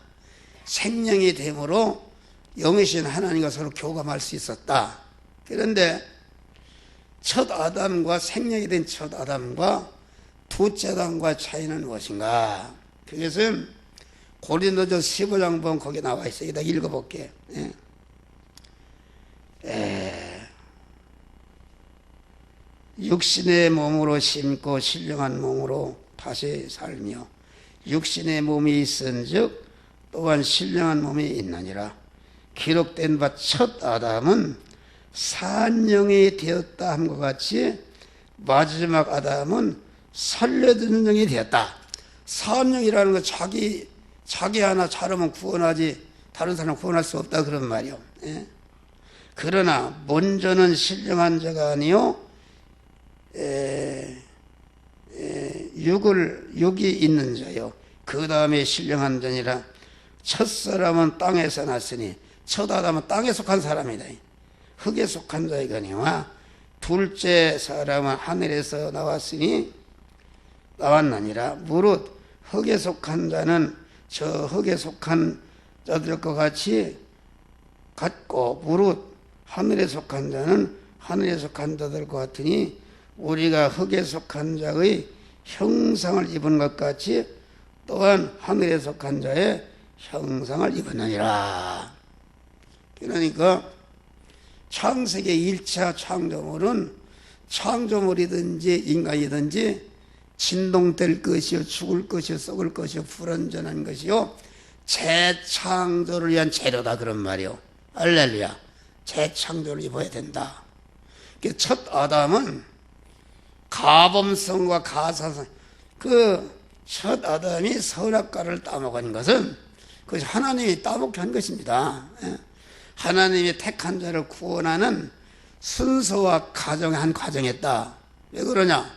생명이 됨으로 영이신 하나님과 서로 교감할 수 있었다. 그런데 첫 아담과 생명이 된 첫 아담과 두째 아담과 차이는 무엇인가? 그것은 고린도전 15장 보면 거기 나와 있어요. 여기다 읽어볼게. 육신의 몸으로 심고 신령한 몸으로 다시 살며 육신의 몸이 있은즉 또한 신령한 몸이 있느니라. 기록된 바 첫 아담은 산영이 되었다 함과 같이 마지막 아담은 살려두는 영이 되었다. 산영이라는 건 자기 자기 하나 잘하면 구원하지 다른 사람 구원할 수 없다 그런 말이요. 예? 그러나 먼저는 신령한 자가 아니요 육이 있는 자요. 그 다음에 신령한 자니라. 첫 사람은 땅에서 났으니 첫 아담은 땅에 속한 사람이다. 흙에 속한 자이거니와 둘째 사람은 하늘에서 나왔느니라. 무릇 흙에 속한 자는 저 흙에 속한 자들과 같고 무릇 하늘에 속한 자는 하늘에 속한 자들과 같으니 우리가 흙에 속한 자의 형상을 입은 것 같이 또한 하늘에 속한 자의 형상을 입었느니라. 그러니까 창세기 1차 창조물은 창조물이든지 인간이든지 진동될 것이요 죽을 것이요 썩을 것이요 불완전한 것이요 재창조를 위한 재료다 그런 말이요. 할렐루야. 재창조를 입어야 된다. 첫 아담은 가범성과 가사성, 첫 아담이 선악과를 따먹은 것은 그것이 하나님이 따먹게 한 것입니다. 하나님이 택한 자를 구원하는 순서와 과정의 한 과정이었다. 왜 그러냐?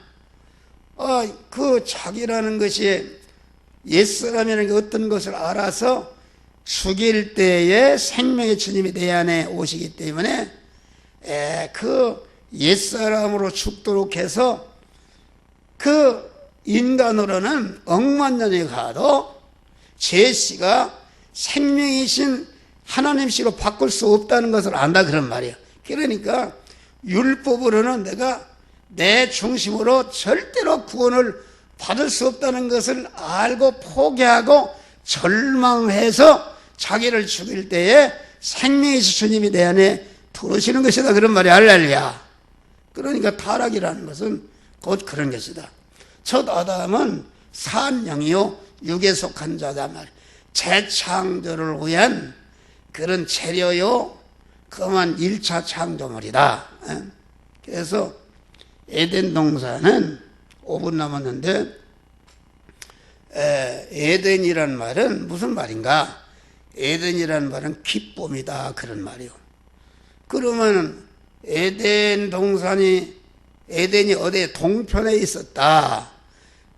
그 자기라는 것이 옛사람이라는 게 어떤 것을 알아서 죽일 때에 생명의 주님이 내 안에 오시기 때문에 그 옛사람으로 죽도록 해서 그 인간으로는 억만 년이 가도 죄씨가 생명이신 하나님씨로 바꿀 수 없다는 것을 안다 그런 말이에요. 그러니까 율법으로는 내가 내 중심으로 절대로 구원을 받을 수 없다는 것을 알고 포기하고 절망해서 자기를 죽일 때에 생명이신 주님이 내 안에 들어오시는 것이다 그런 말이에요. 할렐루야. 그러니까 타락이라는 것은 곧 그런 것이다. 첫 아담은 산영이요 육에 속한 자다 말이에요. 재창조를 위한 그런 재료요 그만 1차 창조물이다. 그래서 에덴 동산은 5분 남았는데 에덴이란 말은 무슨 말인가? 에덴이란 말은 기쁨이다 그런 말이요. 그러면 에덴 동산이 에덴이 어디에 동편에 있었다.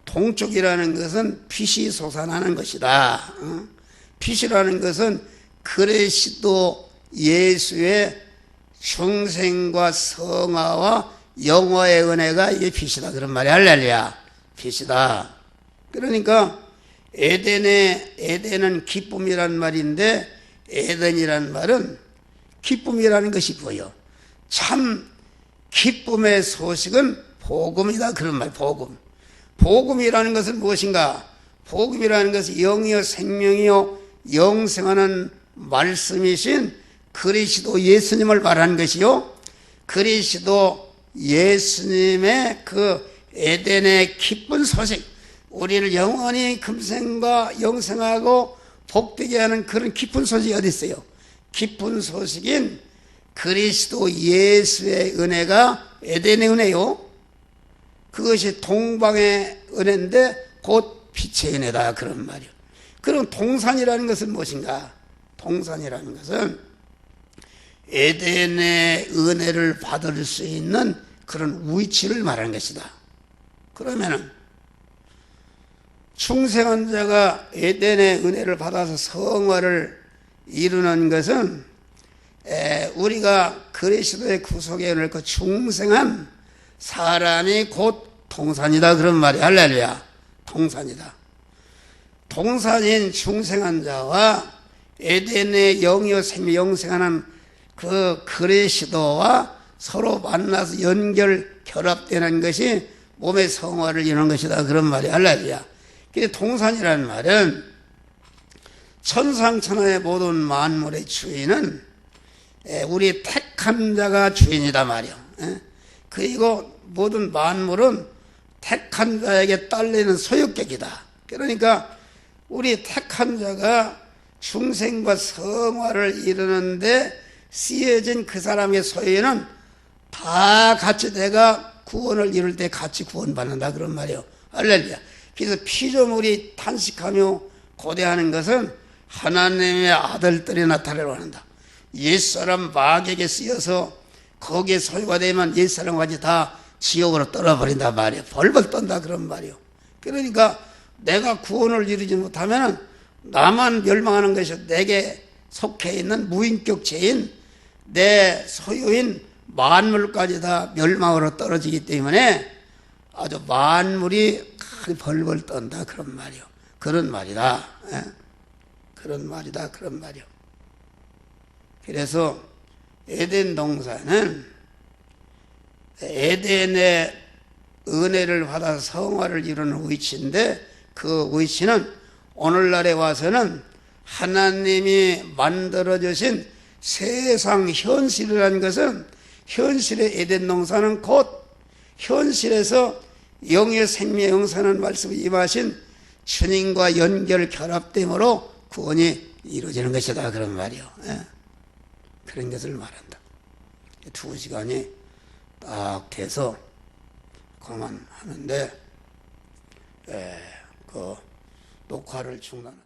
동쪽이라는 것은 빛이 솟아나는 것이다. 빛이라는 것은 그리스도 예수의 중생과 성화와 영화의 은혜가 이게 빛이다 그런 말이야. 할렐루야. 빛이다. 그러니까 에덴은 기쁨이란 말인데 에덴이란 말은 기쁨이라는 것이 뭐요? 참 기쁨의 소식은 복음이다 그런 말. 복음이라는 것은 무엇인가? 복음이라는 것은 영이요 생명이요 영생하는 말씀이신 그리스도 예수님을 말하는 것이요 그리스도 예수님의 그 에덴의 기쁜 소식, 우리를 영원히 금생과 영생하고 복되게 하는 그런 기쁜 소식이 어디 있어요? 기쁜 소식인 그리스도 예수의 은혜가 에덴의 은혜요. 그것이 동방의 은혜인데 곧 빛의 은혜다 그런 말이요. 그럼 동산이라는 것은 무엇인가? 동산이라는 것은 에덴의 은혜를 받을 수 있는 그런 위치를 말하는 것이다. 그러면은 충성한 자가 에덴의 은혜를 받아서 성화를 이루는 것은 우리가 그리스도의 구속에 은혜를 그 충성한 사람이 곧 동산이다 그런 말이 할렐루야. 동산이다. 동산인 충성한 자와 에덴의 영이요 생명 영생하는 그 그리스도와 서로 만나서 결합되는 것이 몸의 성화를 이루는 것이다 그런 말이 할렐루야. 동산이라는 말은 천상천하의 모든 만물의 주인은 우리 택한 자가 주인이다 말이야. 그리고 모든 만물은 택한 자에게 딸리는 소유격이다. 그러니까 우리 택한 자가 중생과 성화를 이루는데 쓰여진 그 사람의 소유는 다 같이 내가 구원을 이룰 때 같이 구원받는다 그런 말이에요. 할렐루야. 그래서 피조물이 탄식하며 고대하는 것은 하나님의 아들들이 나타나려고 한다. 옛사람 마귀에게 쓰여서 거기에 소유가 되면 옛사람까지 다 지옥으로 떨어버린단 말이에요. 벌벌 떤다 그런 말이에요. 그러니까 내가 구원을 이루지 못하면 나만 멸망하는 것이 내게 속해 있는 무인격 죄인 내 소유인 만물까지 다 멸망으로 떨어지기 때문에 아주 만물이 벌벌 떤다 그런 말이요. 그런 말이다. 예? 그런 말이다. 그런 말이요. 그래서 에덴 동산은 에덴의 은혜를 받아서 성화를 이루는 위치인데 그 위치는 오늘날에 와서는 하나님이 만들어주신 세상 현실이라는 것은 현실의 에덴 동산은 곧 현실에서 영의 생명 영생하는 말씀을 임하신 주님과 연결 결합됨으로 구원이 이루어지는 것이다 그런 말이요. 예. 그런 것을 말한다. 2시간이 딱 돼서 그만하는데 그 녹화를 중단했습니다.